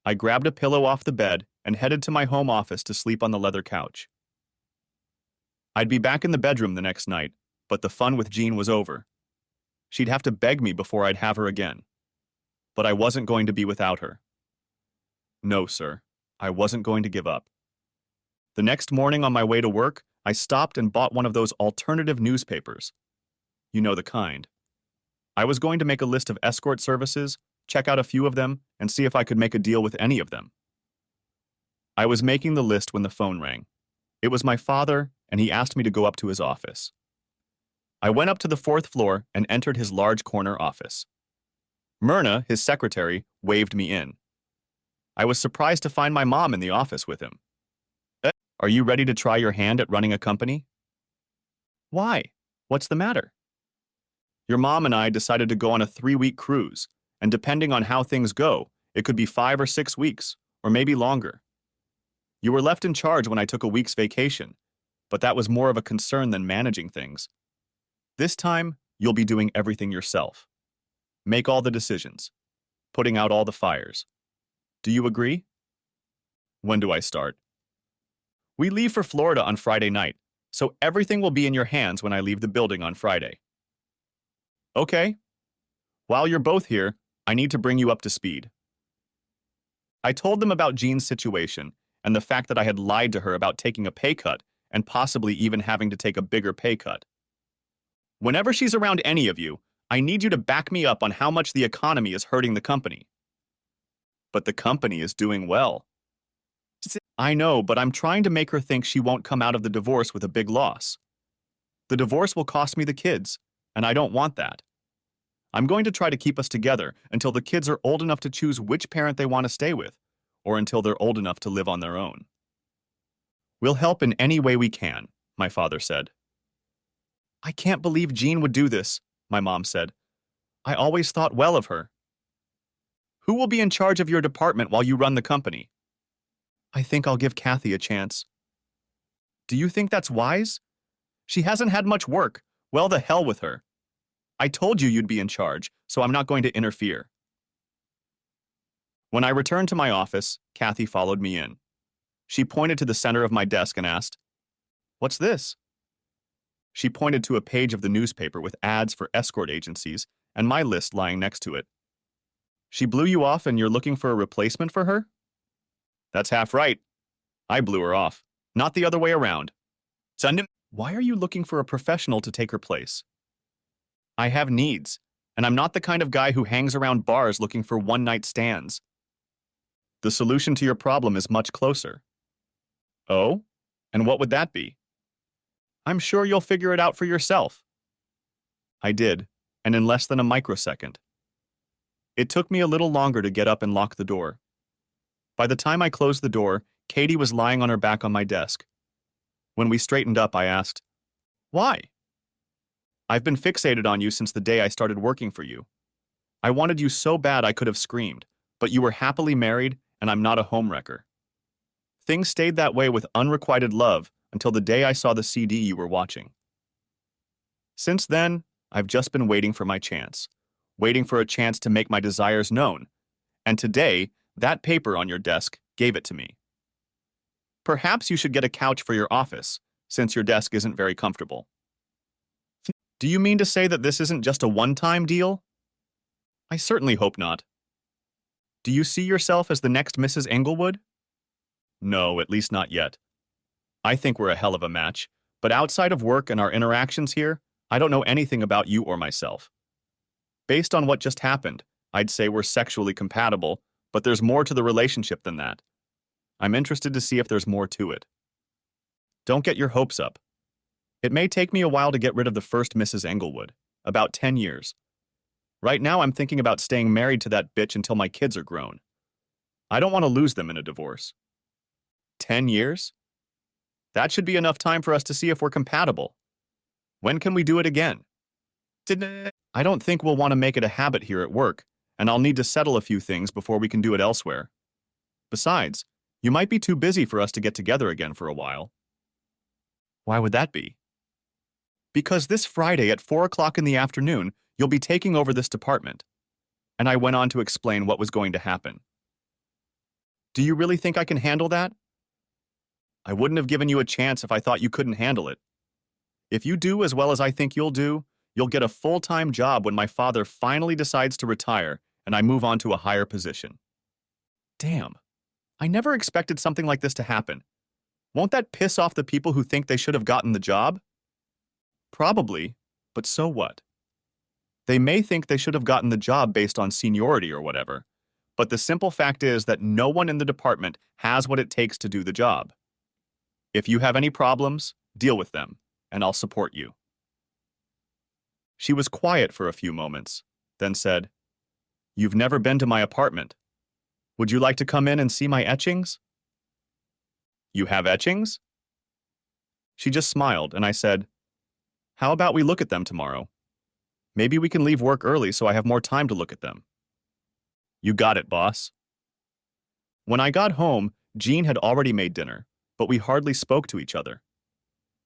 I grabbed a pillow off the bed and headed to my home office to sleep on the leather couch. I'd be back in the bedroom the next night, But the fun with Jean was over. She'd have to beg me before I'd have her again. But I wasn't going to be without her. No, sir. I wasn't going to give up. The next morning on my way to work, I stopped and bought one of those alternative newspapers. You know the kind. I was going to make a list of escort services, check out a few of them, and see if I could make a deal with any of them. I was making the list when the phone rang. It was my father, and he asked me to go up to his office. I went up to the 4th floor and entered his large corner office. Myrna, his secretary, waved me in. I was surprised to find my mom in the office with him. Are you ready to try your hand at running a company? Why? What's the matter? Your mom and I decided to go on a 3-week cruise, and depending on how things go, it could be 5 or 6 weeks, or maybe longer. You were left in charge when I took a week's vacation, but that was more of a concern than managing things. This time, you'll be doing everything yourself. Make all the decisions, putting out all the fires. Do you agree? When do I start? We leave for Florida on Friday night, so everything will be in your hands when I leave the building on Friday. Okay. While you're both here, I need to bring you up to speed. I told them about Jean's situation and the fact that I had lied to her about taking a pay cut and possibly even having to take a bigger pay cut. Whenever she's around any of you, I need you to back me up on how much the economy is hurting the company. But the company is doing well. I know, but I'm trying to make her think she won't come out of the divorce with a big loss. The divorce will cost me the kids, and I don't want that. I'm going to try to keep us together until the kids are old enough to choose which parent they want to stay with, or until they're old enough to live on their own. We'll help in any way we can, my father said. I can't believe Jean would do this, my mom said. I always thought well of her. Who will be in charge of your department while you run the company? I think I'll give Kathy a chance. Do you think that's wise? She hasn't had much work. Well, the hell with her. I told you you'd be in charge, so I'm not going to interfere. When I returned to my office, Kathy followed me in. She pointed to the center of my desk and asked, "What's this?" She pointed to a page of the newspaper with ads for escort agencies and my list lying next to it. She blew you off and you're looking for a replacement for her? That's half right. I blew her off, not the other way around. Why are you looking for a professional to take her place? I have needs, and I'm not the kind of guy who hangs around bars looking for one-night stands. The solution to your problem is much closer. Oh? And what would that be? I'm sure you'll figure it out for yourself. I did, and in less than a microsecond. It took me a little longer to get up and lock the door. By the time I closed the door, Katie was lying on her back on my desk. When we straightened up, I asked, "Why?" I've been fixated on you since the day I started working for you. I wanted you so bad I could have screamed, but you were happily married, and I'm not a homewrecker. Things stayed that way with unrequited love until the day I saw the CD you were watching. Since then, I've just been waiting for my chance, waiting for a chance to make my desires known, and today, that paper on your desk gave it to me. Perhaps you should get a couch for your office, since your desk isn't very comfortable. Do you mean to say that this isn't just a one-time deal? I certainly hope not. Do you see yourself as the next Mrs. Englewood? No, at least not yet. I think we're a hell of a match, but outside of work and our interactions here, I don't know anything about you or myself. Based on what just happened, I'd say we're sexually compatible, but there's more to the relationship than that. I'm interested to see if there's more to it. Don't get your hopes up. It may take me a while to get rid of the first Mrs. Englewood, about 10 years. Right now I'm thinking about staying married to that bitch until my kids are grown. I don't want to lose them in a divorce. 10 years? That should be enough time for us to see if we're compatible. When can we do it again? I don't think we'll want to make it a habit here at work, and I'll need to settle a few things before we can do it elsewhere. Besides, you might be too busy for us to get together again for a while. Why would that be? Because this Friday at 4 o'clock in the afternoon, you'll be taking over this department. And I went on to explain what was going to happen. Do you really think I can handle that? I wouldn't have given you a chance if I thought you couldn't handle it. If you do as well as I think you'll get a full-time job when my father finally decides to retire and I move on to a higher position. Damn, I never expected something like this to happen. Won't that piss off the people who think they should have gotten the job? Probably, but so what? They may think they should have gotten the job based on seniority or whatever, but the simple fact is that no one in the department has what it takes to do the job. If you have any problems, deal with them, and I'll support you. She was quiet for a few moments, then said, "You've never been to my apartment. Would you like to come in and see my etchings?" "You have etchings?" She just smiled, and I said, "How about we look at them tomorrow? Maybe we can leave work early so I have more time to look at them." "You got it, boss." When I got home, Jean had already made dinner, but we hardly spoke to each other.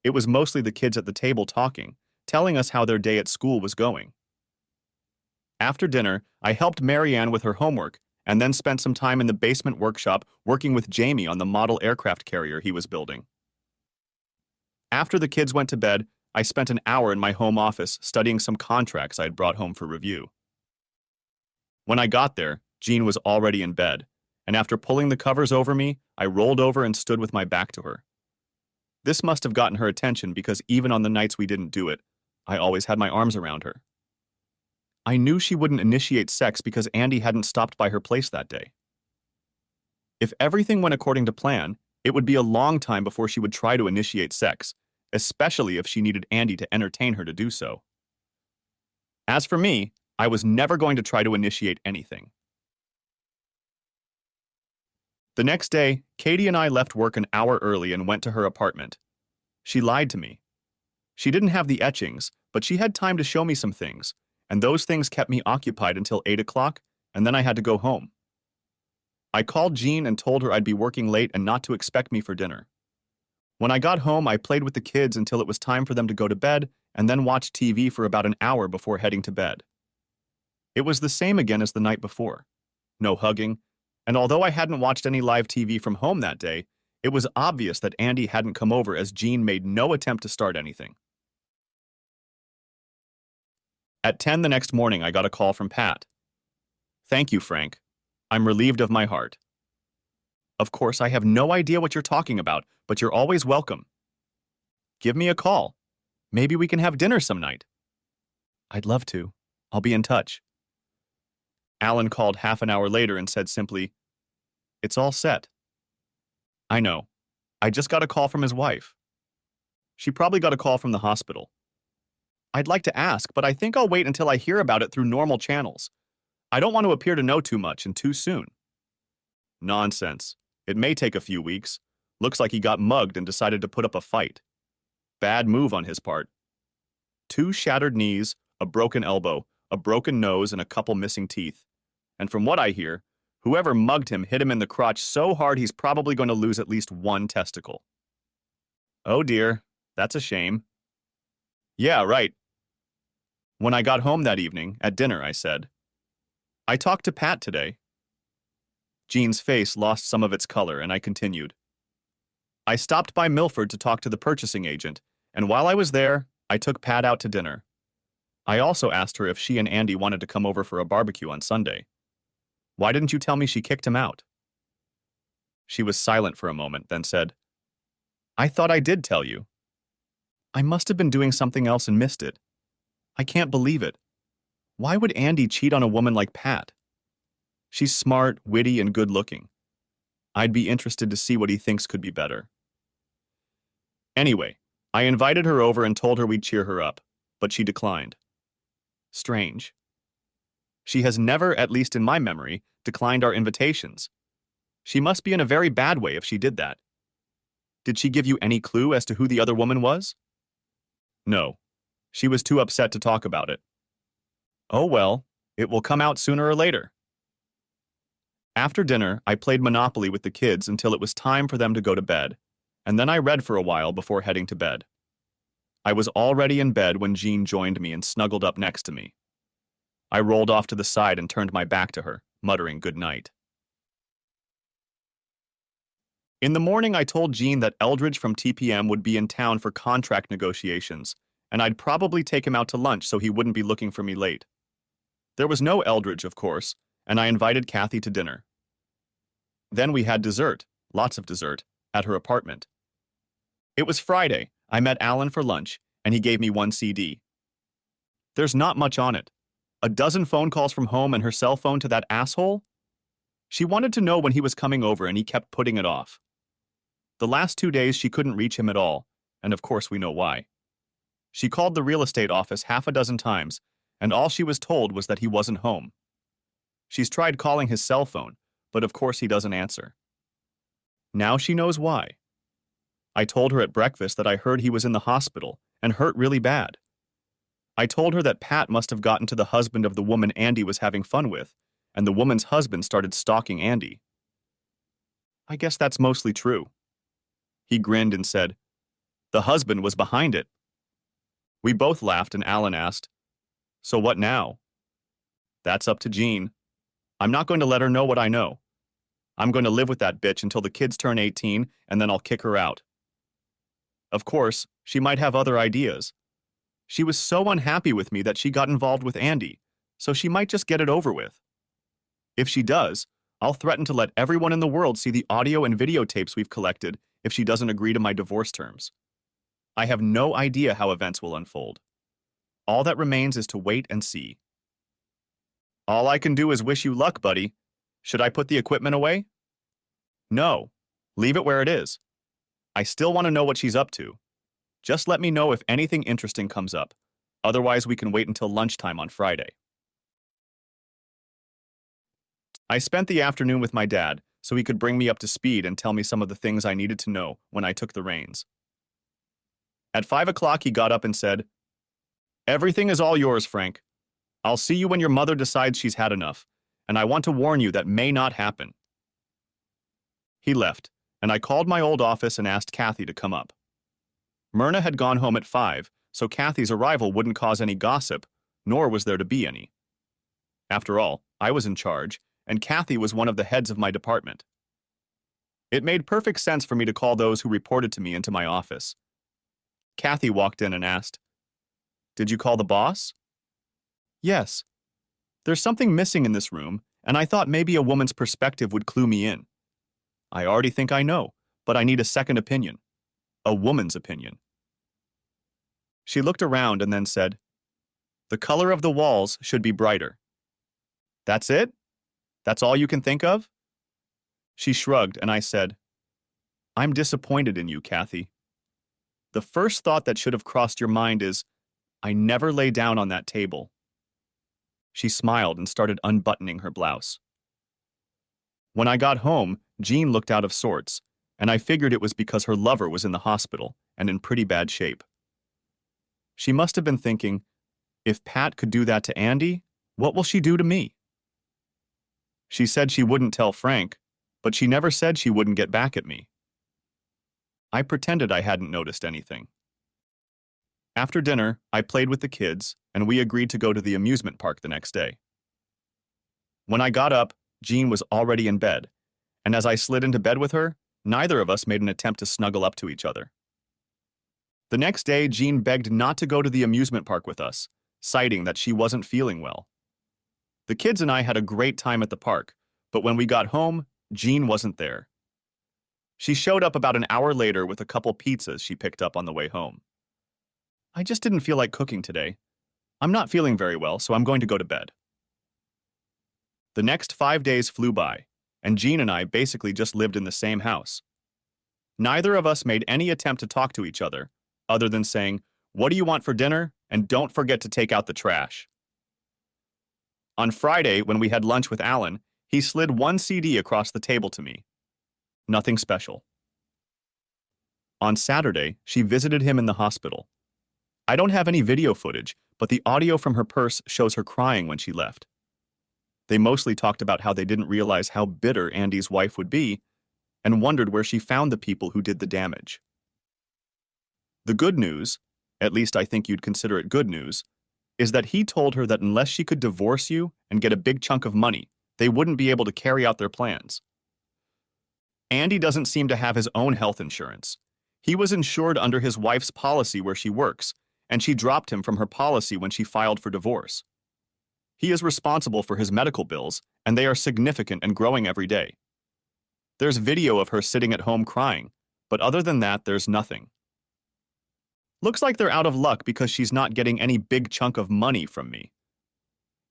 It was mostly the kids at the table talking, telling us how their day at school was going. After dinner, I helped Marianne with her homework and then spent some time in the basement workshop working with Jamie on the model aircraft carrier he was building. After the kids went to bed, I spent an hour in my home office studying some contracts I had brought home for review. When I got there, Jean was already in bed, and after pulling the covers over me, I rolled over and stood with my back to her. This must have gotten her attention because even on the nights we didn't do it, I always had my arms around her. I knew she wouldn't initiate sex because Andy hadn't stopped by her place that day. If everything went according to plan, it would be a long time before she would try to initiate sex, especially if she needed Andy to entertain her to do so. As for me, I was never going to try to initiate anything. The next day, Katie and I left work an hour early and went to her apartment. She lied to me. She didn't have the etchings, but she had time to show me some things, and those things kept me occupied until 8 o'clock, and then I had to go home. I called Jean and told her I'd be working late and not to expect me for dinner. When I got home, I played with the kids until it was time for them to go to bed, and then watched TV for about an hour before heading to bed. It was the same again as the night before. No hugging, and although I hadn't watched any live TV from home that day, it was obvious that Andy hadn't come over as Jean made no attempt to start anything. At 10 the next morning, I got a call from Pat. "Thank you, Frank. I'm relieved of my heart." "Of course, I have no idea what you're talking about, but you're always welcome." "Give me a call. Maybe we can have dinner some night." "I'd love to. I'll be in touch." Alan called half an hour later and said simply, "It's all set." "I know. I just got a call from his wife." "She probably got a call from the hospital." "I'd like to ask, but I think I'll wait until I hear about it through normal channels. I don't want to appear to know too much and too soon." "Nonsense. It may take a few weeks. Looks like he got mugged and decided to put up a fight. Bad move on his part. 2 shattered knees, a broken elbow, a broken nose, and a couple missing teeth. And from what I hear, whoever mugged him hit him in the crotch so hard he's probably going to lose at least 1 testicle." "Oh dear, that's a shame." "Yeah, right." When I got home that evening, at dinner, I said, "I talked to Pat today." Jean's face lost some of its color, and I continued. "I stopped by Milford to talk to the purchasing agent, and while I was there, I took Pat out to dinner. I also asked her if she and Andy wanted to come over for a barbecue on Sunday. Why didn't you tell me she kicked him out?" She was silent for a moment, then said, "I thought I did tell you. I must have been doing something else and missed it. I can't believe it. Why would Andy cheat on a woman like Pat? She's smart, witty, and good-looking. I'd be interested to see what he thinks could be better." Anyway, I invited her over and told her we'd cheer her up, but she declined. Strange. She has never, at least in my memory, declined our invitations. She must be in a very bad way if she did that. Did she give you any clue as to who the other woman was? No. She was too upset to talk about it. Oh well, it will come out sooner or later. After dinner, I played Monopoly with the kids until it was time for them to go to bed, and then I read for a while before heading to bed. I was already in bed when Jean joined me and snuggled up next to me. I rolled off to the side and turned my back to her, muttering good night. In the morning, I told Jean that Eldridge from TPM would be in town for contract negotiations, and I'd probably take him out to lunch so he wouldn't be looking for me late. There was no Eldridge, of course, and I invited Kathy to dinner. Then we had dessert, lots of dessert, at her apartment. It was Friday. I met Alan for lunch, and he gave me one CD. There's not much on it. A dozen phone calls from home and her cell phone to that asshole? She wanted to know when he was coming over, and he kept putting it off. The last 2 days she couldn't reach him at all, and of course we know why. She called the real estate office half a dozen times, and all she was told was that he wasn't home. She's tried calling his cell phone, but of course he doesn't answer. Now she knows why. I told her at breakfast that I heard he was in the hospital and hurt really bad. I told her that Pat must have gotten to the husband of the woman Andy was having fun with, and the woman's husband started stalking Andy. I guess that's mostly true. He grinned and said, "The husband was behind it." We both laughed, and Alan asked, "So what now?" "That's up to Jean. I'm not going to let her know what I know. I'm going to live with that bitch until the kids turn 18, and then I'll kick her out." Of course, she might have other ideas. She was so unhappy with me that she got involved with Andy, so she might just get it over with. If she does, I'll threaten to let everyone in the world see the audio and videotapes we've collected if she doesn't agree to my divorce terms. I have no idea how events will unfold. All that remains is to wait and see. All I can do is wish you luck, buddy. Should I put the equipment away? No. Leave it where it is. I still want to know what she's up to. Just let me know if anything interesting comes up. Otherwise, we can wait until lunchtime on Friday. I spent the afternoon with my dad so he could bring me up to speed and tell me some of the things I needed to know when I took the reins. At 5 o'clock, he got up and said, "Everything is all yours, Frank. I'll see you when your mother decides she's had enough, and I want to warn you that may not happen." He left, and I called my old office and asked Kathy to come up. Myrna had gone home at 5, so Kathy's arrival wouldn't cause any gossip, nor was there to be any. After all, I was in charge, and Kathy was one of the heads of my department. It made perfect sense for me to call those who reported to me into my office. Kathy walked in and asked, "Did you call the boss?" "Yes. There's something missing in this room, and I thought maybe a woman's perspective would clue me in. I already think I know, but I need a second opinion. A woman's opinion." She looked around and then said, "The color of the walls should be brighter." "That's it? That's all you can think of?" She shrugged, and I said, "I'm disappointed in you, Kathy. The first thought that should have crossed your mind is, I never lay down on that table." She smiled and started unbuttoning her blouse. When I got home, Jean looked out of sorts, and I figured it was because her lover was in the hospital and in pretty bad shape. She must have been thinking, if Pat could do that to Andy, what will she do to me? She said she wouldn't tell Frank, but she never said she wouldn't get back at me. I pretended I hadn't noticed anything. After dinner, I played with the kids, and we agreed to go to the amusement park the next day. When I got up, Jean was already in bed, and as I slid into bed with her, neither of us made an attempt to snuggle up to each other. The next day, Jean begged not to go to the amusement park with us, citing that she wasn't feeling well. The kids and I had a great time at the park, but when we got home, Jean wasn't there. She showed up about an hour later with a couple pizzas she picked up on the way home. "I just didn't feel like cooking today. I'm not feeling very well, so I'm going to go to bed." The next 5 days flew by, and Jean and I basically just lived in the same house. Neither of us made any attempt to talk to each other, other than saying, "What do you want for dinner? And don't forget to take out the trash." On Friday, when we had lunch with Alan, he slid one CD across the table to me. Nothing special. On Saturday, she visited him in the hospital. I don't have any video footage, but the audio from her purse shows her crying when she left. They mostly talked about how they didn't realize how bitter Andy's wife would be and wondered where she found the people who did the damage. The good news, at least I think you'd consider it good news, is that he told her that unless she could divorce you and get a big chunk of money, they wouldn't be able to carry out their plans. Andy doesn't seem to have his own health insurance. He was insured under his wife's policy where she works, and she dropped him from her policy when she filed for divorce. He is responsible for his medical bills, and they are significant and growing every day. There's video of her sitting at home crying, but other than that, there's nothing. Looks like they're out of luck because she's not getting any big chunk of money from me.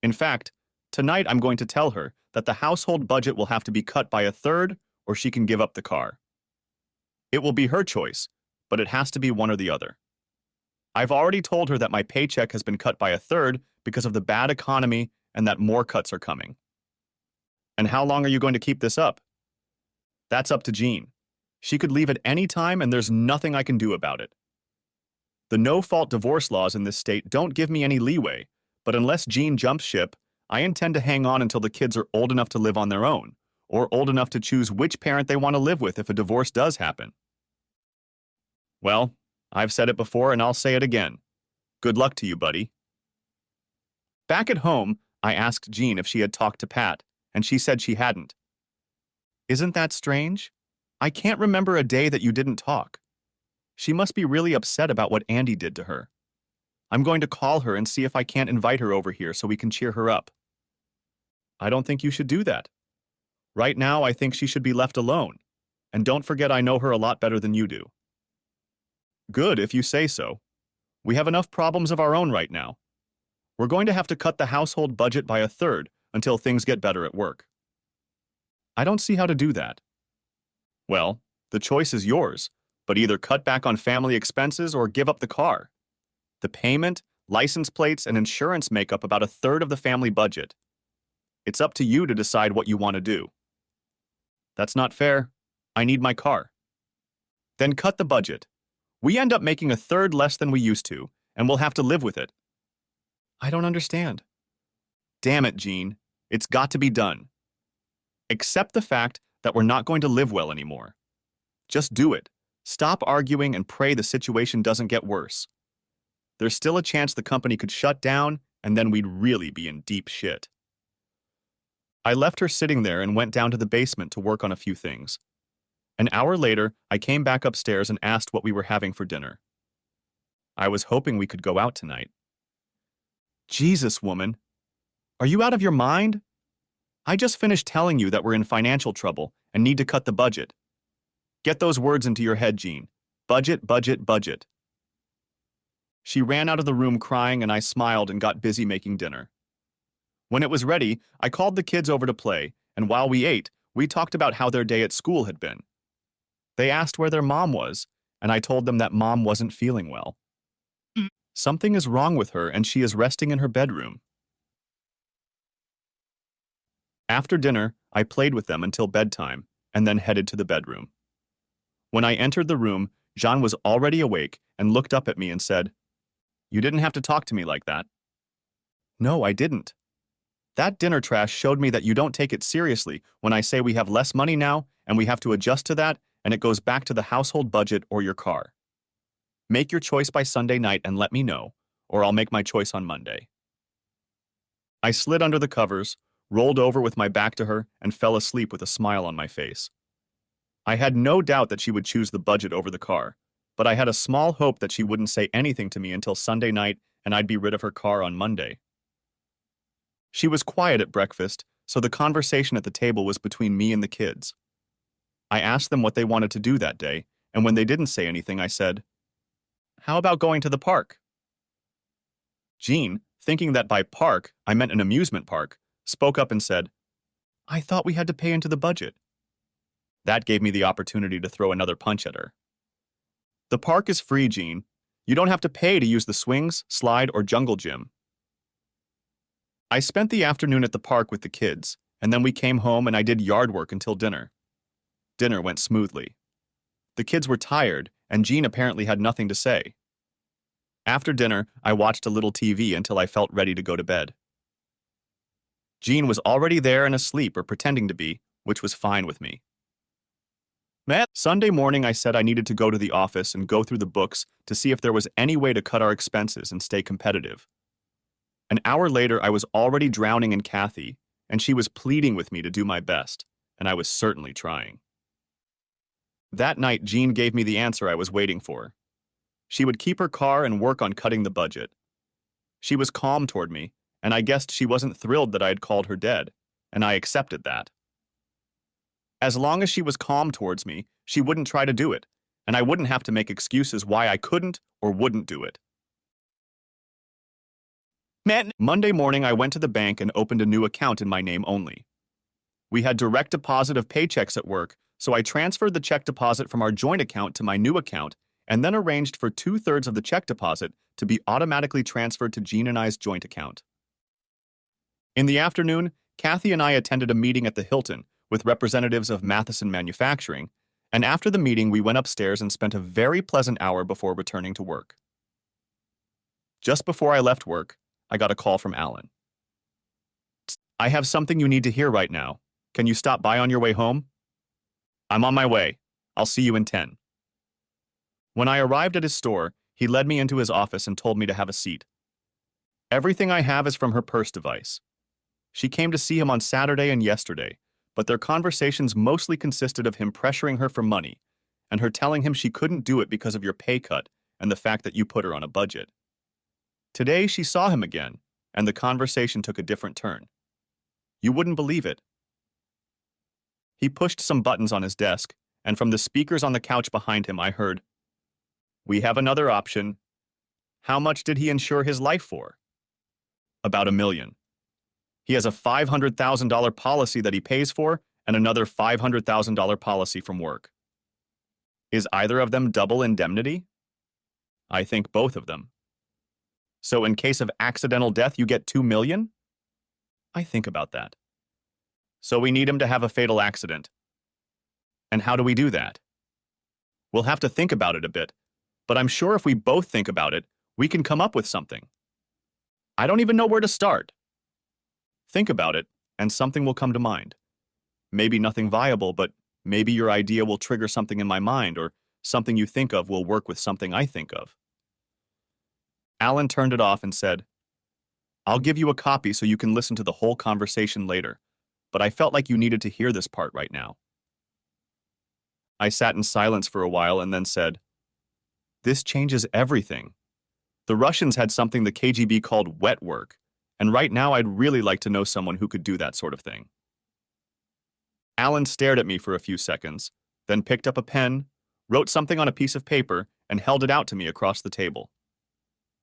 In fact, tonight I'm going to tell her that the household budget will have to be cut by a third or she can give up the car. It will be her choice, but it has to be one or the other. I've already told her that my paycheck has been cut by a third because of the bad economy and that more cuts are coming. And how long are you going to keep this up? That's up to Jean. She could leave at any time and there's nothing I can do about it. The no-fault divorce laws in this state don't give me any leeway, but unless Jean jumps ship, I intend to hang on until the kids are old enough to live on their own, or old enough to choose which parent they want to live with if a divorce does happen. Well, I've said it before and I'll say it again. Good luck to you, buddy. Back at home, I asked Jean if she had talked to Pat, and she said she hadn't. Isn't that strange? I can't remember a day that you didn't talk. She must be really upset about what Andy did to her. I'm going to call her and see if I can't invite her over here so we can cheer her up. I don't think you should do that. Right now, I think she should be left alone. And don't forget I know her a lot better than you do. Good, if you say so. We have enough problems of our own right now. We're going to have to cut the household budget by a third until things get better at work. I don't see how to do that. Well, the choice is yours, but either cut back on family expenses or give up the car. The payment, license plates, and insurance make up about a third of the family budget. It's up to you to decide what you want to do. That's not fair. I need my car. Then cut the budget. We end up making a third less than we used to, and we'll have to live with it. I don't understand. Damn it, Jean. It's got to be done. Accept the fact that we're not going to live well anymore. Just do it. Stop arguing and pray the situation doesn't get worse. There's still a chance the company could shut down, and then we'd really be in deep shit. I left her sitting there and went down to the basement to work on a few things. An hour later, I came back upstairs and asked what we were having for dinner. I was hoping we could go out tonight. Jesus, woman. Are you out of your mind? I just finished telling you that we're in financial trouble and need to cut the budget. Get those words into your head, Jean. Budget, budget, budget. She ran out of the room crying and I smiled and got busy making dinner. When it was ready, I called the kids over to play, and while we ate, we talked about how their day at school had been. They asked where their mom was, and I told them that mom wasn't feeling well. Something is wrong with her and she is resting in her bedroom. After dinner, I played with them until bedtime and then headed to the bedroom. When I entered the room, Jean was already awake and looked up at me and said, "You didn't have to talk to me like that." No, I didn't. That dinner trash showed me that you don't take it seriously when I say we have less money now and we have to adjust to that and it goes back to the household budget or your car. Make your choice by Sunday night and let me know, or I'll make my choice on Monday. I slid under the covers, rolled over with my back to her, and fell asleep with a smile on my face. I had no doubt that she would choose the budget over the car, but I had a small hope that she wouldn't say anything to me until Sunday night and I'd be rid of her car on Monday. She was quiet at breakfast, so the conversation at the table was between me and the kids. I asked them what they wanted to do that day, and when they didn't say anything, I said, "How about going to the park?" Jean, thinking that by park I meant an amusement park, spoke up and said, "I thought we had to pay into the budget." That gave me the opportunity to throw another punch at her. The park is free, Jean. You don't have to pay to use the swings, slide, or jungle gym. I spent the afternoon at the park with the kids, and then we came home and I did yard work until dinner. Dinner went smoothly. The kids were tired, and Jean apparently had nothing to say. After dinner, I watched a little TV until I felt ready to go to bed. Jean was already there and asleep or pretending to be, which was fine with me. Sunday morning, I said I needed to go to the office and go through the books to see if there was any way to cut our expenses and stay competitive. An hour later, I was already drowning in Kathy, and she was pleading with me to do my best, and I was certainly trying. That night, Jean gave me the answer I was waiting for. She would keep her car and work on cutting the budget. She was calm toward me, and I guessed she wasn't thrilled that I had called her dead, and I accepted that. As long as she was calm towards me, she wouldn't try to do it, and I wouldn't have to make excuses why I couldn't or wouldn't do it. Monday morning, I went to the bank and opened a new account in my name only. We had direct deposit of paychecks at work, so I transferred the check deposit from our joint account to my new account and then arranged for 2/3 of the check deposit to be automatically transferred to Jean and I's joint account. In the afternoon, Kathy and I attended a meeting at the Hilton with representatives of Matheson Manufacturing, and after the meeting, we went upstairs and spent a very pleasant hour before returning to work. Just before I left work, I got a call from Alan. "I have something you need to hear right now. Can you stop by on your way home?" "I'm on my way. I'll see you in 10. When I arrived at his store, he led me into his office and told me to have a seat. Everything I have is from her purse device. She came to see him on Saturday and yesterday, but their conversations mostly consisted of him pressuring her for money and her telling him she couldn't do it because of your pay cut and the fact that you put her on a budget. Today, she saw him again, and the conversation took a different turn. You wouldn't believe it. He pushed some buttons on his desk, and from the speakers on the couch behind him, I heard, "We have another option." How much did he insure his life for? About $1 million. He has a $500,000 policy that he pays for and another $500,000 policy from work. Is either of them double indemnity? I think both of them. So in case of accidental death, you get $2 million? I think about that. So we need him to have a fatal accident. And how do we do that? We'll have to think about it a bit, but I'm sure if we both think about it, we can come up with something. I don't even know where to start. Think about it, and something will come to mind. Maybe nothing viable, but maybe your idea will trigger something in my mind, or something you think of will work with something I think of. Alan turned it off and said, "I'll give you a copy so you can listen to the whole conversation later, but I felt like you needed to hear this part right now." I sat in silence for a while and then said, "This changes everything. The Russians had something the KGB called wet work, and right now I'd really like to know someone who could do that sort of thing." Alan stared at me for a few seconds, then picked up a pen, wrote something on a piece of paper, and held it out to me across the table.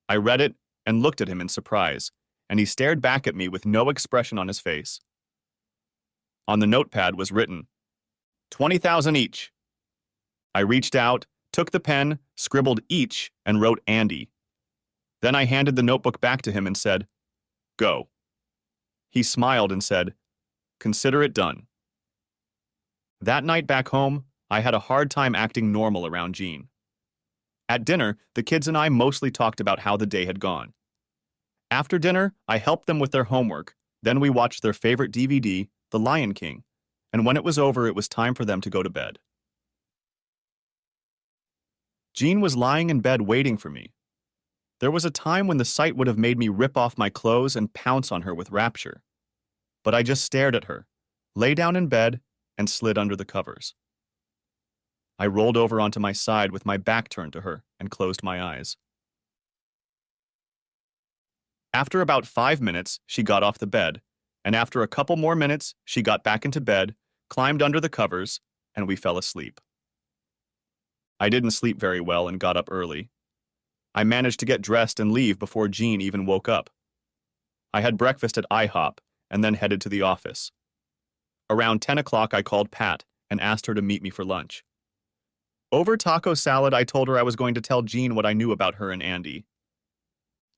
I read it and looked at him in surprise, and he stared back at me with no expression on his face. On the notepad was written, $20,000 each. I reached out, took the pen, scribbled each, and wrote Andy. Then I handed the notebook back to him and said, "Go." He smiled and said, "Consider it done." That night back home, I had a hard time acting normal around Jean. At dinner, the kids and I mostly talked about how the day had gone. After dinner, I helped them with their homework, then we watched their favorite DVD, The Lion King, and when it was over, it was time for them to go to bed. Jean was lying in bed waiting for me. There was a time when the sight would have made me rip off my clothes and pounce on her with rapture. But I just stared at her, lay down in bed, and slid under the covers. I rolled over onto my side with my back turned to her and closed my eyes. After about 5 minutes, she got off the bed, and after a couple more minutes, she got back into bed, climbed under the covers, and we fell asleep. I didn't sleep very well and got up early. I managed to get dressed and leave before Jean even woke up. I had breakfast at IHOP and then headed to the office. Around 10 o'clock, I called Pat and asked her to meet me for lunch. Over taco salad, I told her I was going to tell Jean what I knew about her and Andy.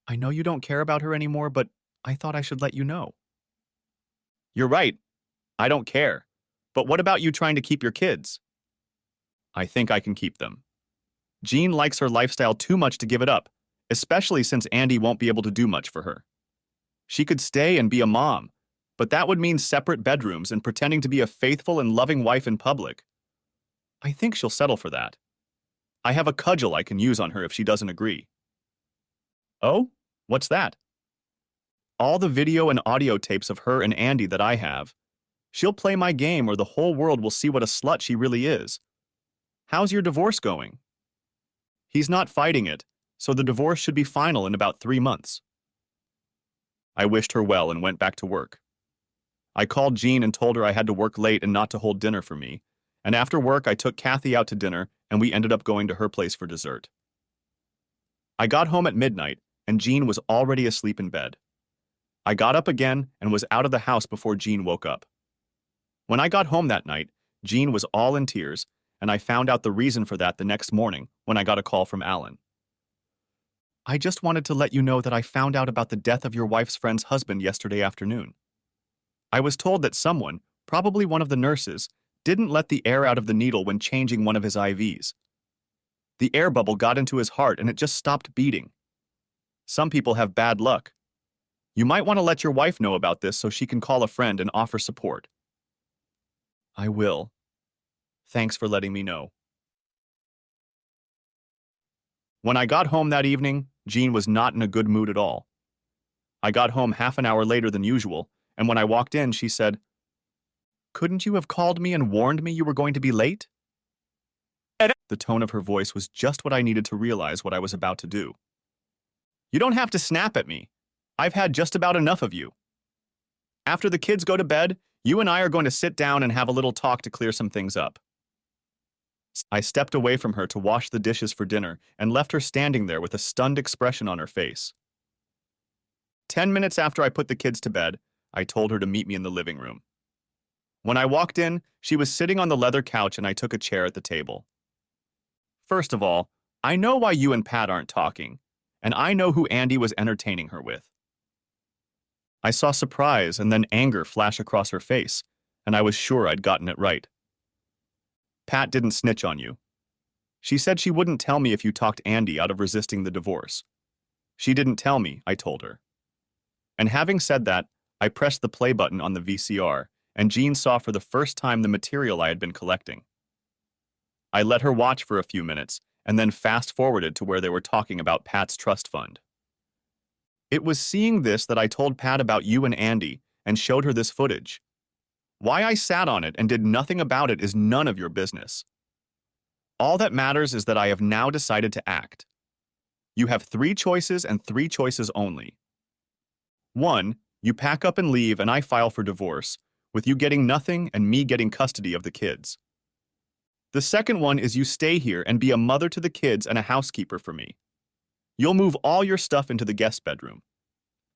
"I know you don't care about her anymore, but I thought I should let you know." "You're right. I don't care. But what about you trying to keep your kids?" "I think I can keep them. Jean likes her lifestyle too much to give it up, especially since Andy won't be able to do much for her. She could stay and be a mom, but that would mean separate bedrooms and pretending to be a faithful and loving wife in public. I think she'll settle for that. I have a cudgel I can use on her if she doesn't agree." "Oh? What's that?" "All the video and audio tapes of her and Andy that I have. She'll play my game or the whole world will see what a slut she really is. How's your divorce going? He's not fighting it, so the divorce should be final in about 3 months. I wished her well and went back to work. I called Jean and told her I had to work late and not to hold dinner for me, and after work I took Kathy out to dinner and we ended up going to her place for dessert. I got home at midnight and Jean was already asleep in bed. I got up again and was out of the house before Jean woke up. When I got home that night, Jean was all in tears, and I found out the reason for that the next morning when I got a call from Alan. I just wanted to let you know that I found out about the death of your wife's friend's husband yesterday afternoon. I was told that someone, probably one of the nurses, didn't let the air out of the needle when changing one of his IVs. The air bubble got into his heart and it just stopped beating. Some people have bad luck. You might want to let your wife know about this so she can call a friend and offer support. I will. Thanks for letting me know. When I got home that evening, Jean was not in a good mood at all. I got home half an hour later than usual, and when I walked in, she said, "Couldn't you have called me and warned me you were going to be late?" The tone of her voice was just what I needed to realize what I was about to do. You don't have to snap at me. I've had just about enough of you. After the kids go to bed, you and I are going to sit down and have a little talk to clear some things up. I stepped away from her to wash the dishes for dinner and left her standing there with a stunned expression on her face. 10 minutes after I put the kids to bed, I told her to meet me in the living room. When I walked in, she was sitting on the leather couch and I took a chair at the table. First of all, I know why you and Pat aren't talking, and I know who Andy was entertaining her with. I saw surprise and then anger flash across her face, and I was sure I'd gotten it right. Pat didn't snitch on you. She said she wouldn't tell me if you talked Andy out of resisting the divorce. She didn't tell me, I told her. And having said that, I pressed the play button on the VCR, and Jean saw for the first time the material I had been collecting. I let her watch for a few minutes, and then fast-forwarded to where they were talking about Pat's trust fund. It was seeing this that I told Pat about you and Andy, and showed her this footage. Why I sat on it and did nothing about it is none of your business. All that matters is that I have now decided to act. You have 3 choices and 3 choices only. 1, you pack up and leave and I file for divorce, with you getting nothing and me getting custody of the kids. The second one is you stay here and be a mother to the kids and a housekeeper for me. You'll move all your stuff into the guest bedroom.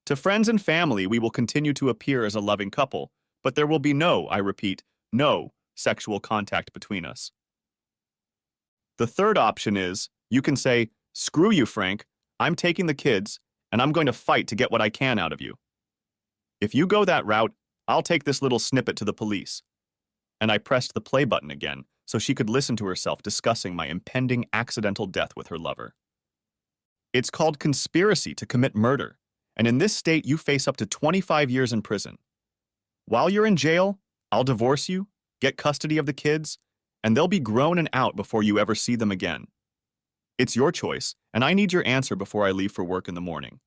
To friends and family, we will continue to appear as a loving couple, but there will be no, I repeat, no sexual contact between us. The third option is, you can say, "Screw you, Frank, I'm taking the kids, and I'm going to fight to get what I can out of you. If you go that route, I'll take this little snippet to the police." And I pressed the play button again, so she could listen to herself discussing my impending accidental death with her lover. It's called conspiracy to commit murder, and in this state you face up to 25 years in prison. While you're in jail, I'll divorce you, get custody of the kids, and they'll be grown and out before you ever see them again. It's your choice, and I need your answer before I leave for work in the morning.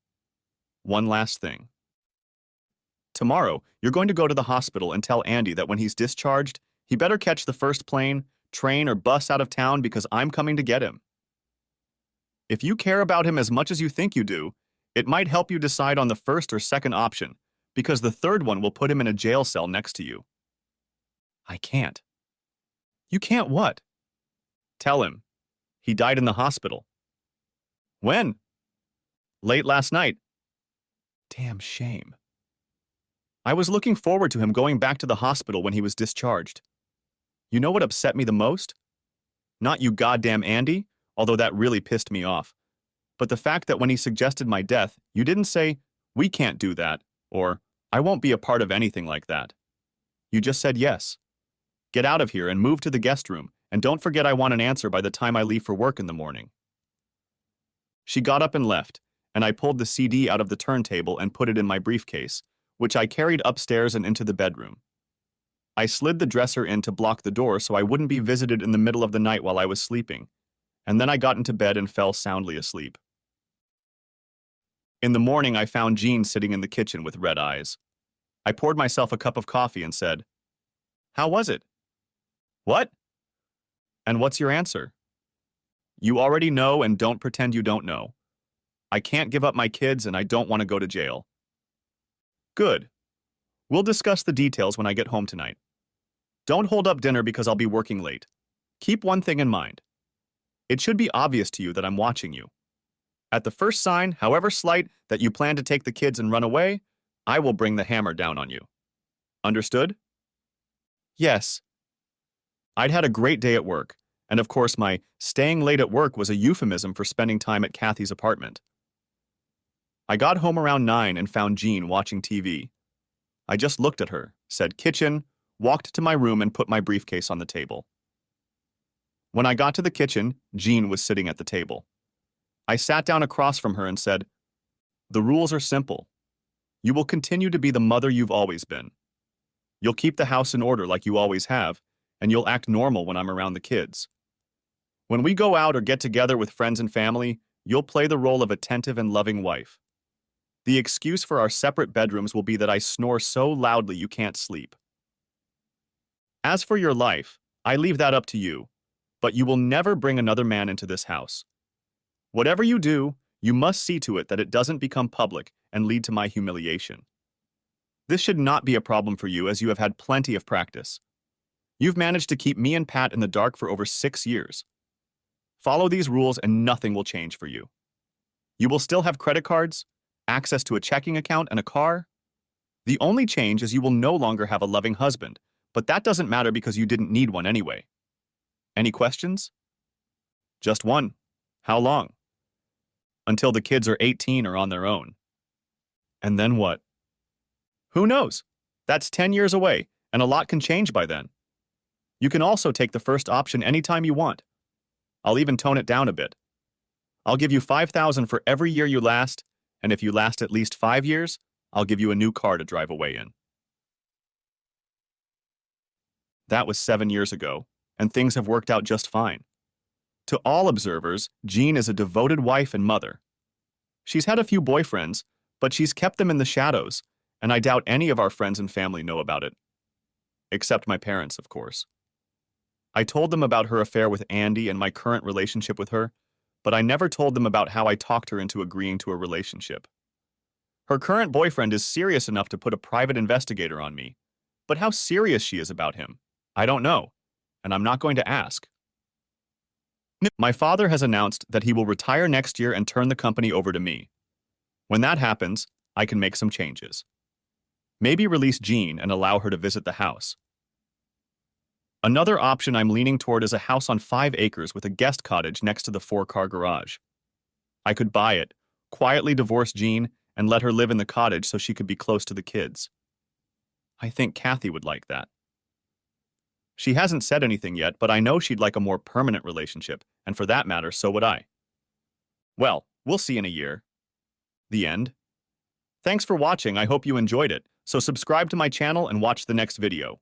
One last thing. Tomorrow, you're going to go to the hospital and tell Andy that when he's discharged, he better catch the first plane, train, or bus out of town because I'm coming to get him. If you care about him as much as you think you do, it might help you decide on the first or second option, because the third one will put him in a jail cell next to you. I can't. You can't what? Tell him. He died in the hospital. When? Late last night. Damn shame. I was looking forward to him going back to the hospital when he was discharged. You know what upset me the most? Not you goddamn Andy, although that really pissed me off, but the fact that when he suggested my death, you didn't say, "We can't do that," or "I won't be a part of anything like that." You just said yes. Get out of here and move to the guest room, and don't forget I want an answer by the time I leave for work in the morning. She got up and left, and I pulled the CD out of the turntable and put it in my briefcase, which I carried upstairs and into the bedroom. I slid the dresser in to block the door so I wouldn't be visited in the middle of the night while I was sleeping, and then I got into bed and fell soundly asleep. In the morning, I found Jean sitting in the kitchen with red eyes. I poured myself a cup of coffee and said, "How was it?" "What?" And what's your answer? You already know and don't pretend you don't know. I can't give up my kids and I don't want to go to jail. Good. We'll discuss the details when I get home tonight. Don't hold up dinner because I'll be working late. Keep one thing in mind. It should be obvious to you that I'm watching you. At the first sign, however slight, that you plan to take the kids and run away, I will bring the hammer down on you. Understood? Yes. I'd had a great day at work, and of course my staying late at work was a euphemism for spending time at Kathy's apartment. I got home around 9 and found Jean watching TV. I just looked at her, said kitchen, walked to my room and put my briefcase on the table. When I got to the kitchen, Jean was sitting at the table. I sat down across from her and said, "The rules are simple. You will continue to be the mother you've always been. You'll keep the house in order like you always have, and you'll act normal when I'm around the kids. When we go out or get together with friends and family, you'll play the role of attentive and loving wife. The excuse for our separate bedrooms will be that I snore so loudly you can't sleep. As for your life, I leave that up to you, but you will never bring another man into this house. Whatever you do, you must see to it that it doesn't become public and lead to my humiliation. This should not be a problem for you as you have had plenty of practice. You've managed to keep me and Pat in the dark for over 6 years. Follow these rules and nothing will change for you. You will still have credit cards, access to a checking account and a car. The only change is you will no longer have a loving husband, but that doesn't matter because you didn't need one anyway. Any questions? Just one. How long? Until the kids are 18 or on their own. And then what? Who knows? That's 10 years away, and a lot can change by then. You can also take the first option anytime you want. I'll even tone it down a bit. I'll give you $5,000 for every year you last, and if you last at least 5 years, I'll give you a new car to drive away in. That was 7 years ago, and things have worked out just fine. To all observers, Jean is a devoted wife and mother. She's had a few boyfriends, but she's kept them in the shadows, and I doubt any of our friends and family know about it. Except my parents, of course. I told them about her affair with Andy and my current relationship with her, but I never told them about how I talked her into agreeing to a relationship. Her current boyfriend is serious enough to put a private investigator on me, but how serious she is about him, I don't know, and I'm not going to ask. My father has announced that he will retire next year and turn the company over to me. When that happens, I can make some changes. Maybe release Jean and allow her to visit the house. Another option I'm leaning toward is a house on 5 acres with a guest cottage next to the 4-car garage. I could buy it, quietly divorce Jean, and let her live in the cottage so she could be close to the kids. I think Kathy would like that. She hasn't said anything yet, but I know she'd like a more permanent relationship, and for that matter, so would I. Well, we'll see in a year. The end. Thanks for watching, I hope you enjoyed it, so subscribe to my channel and watch the next video.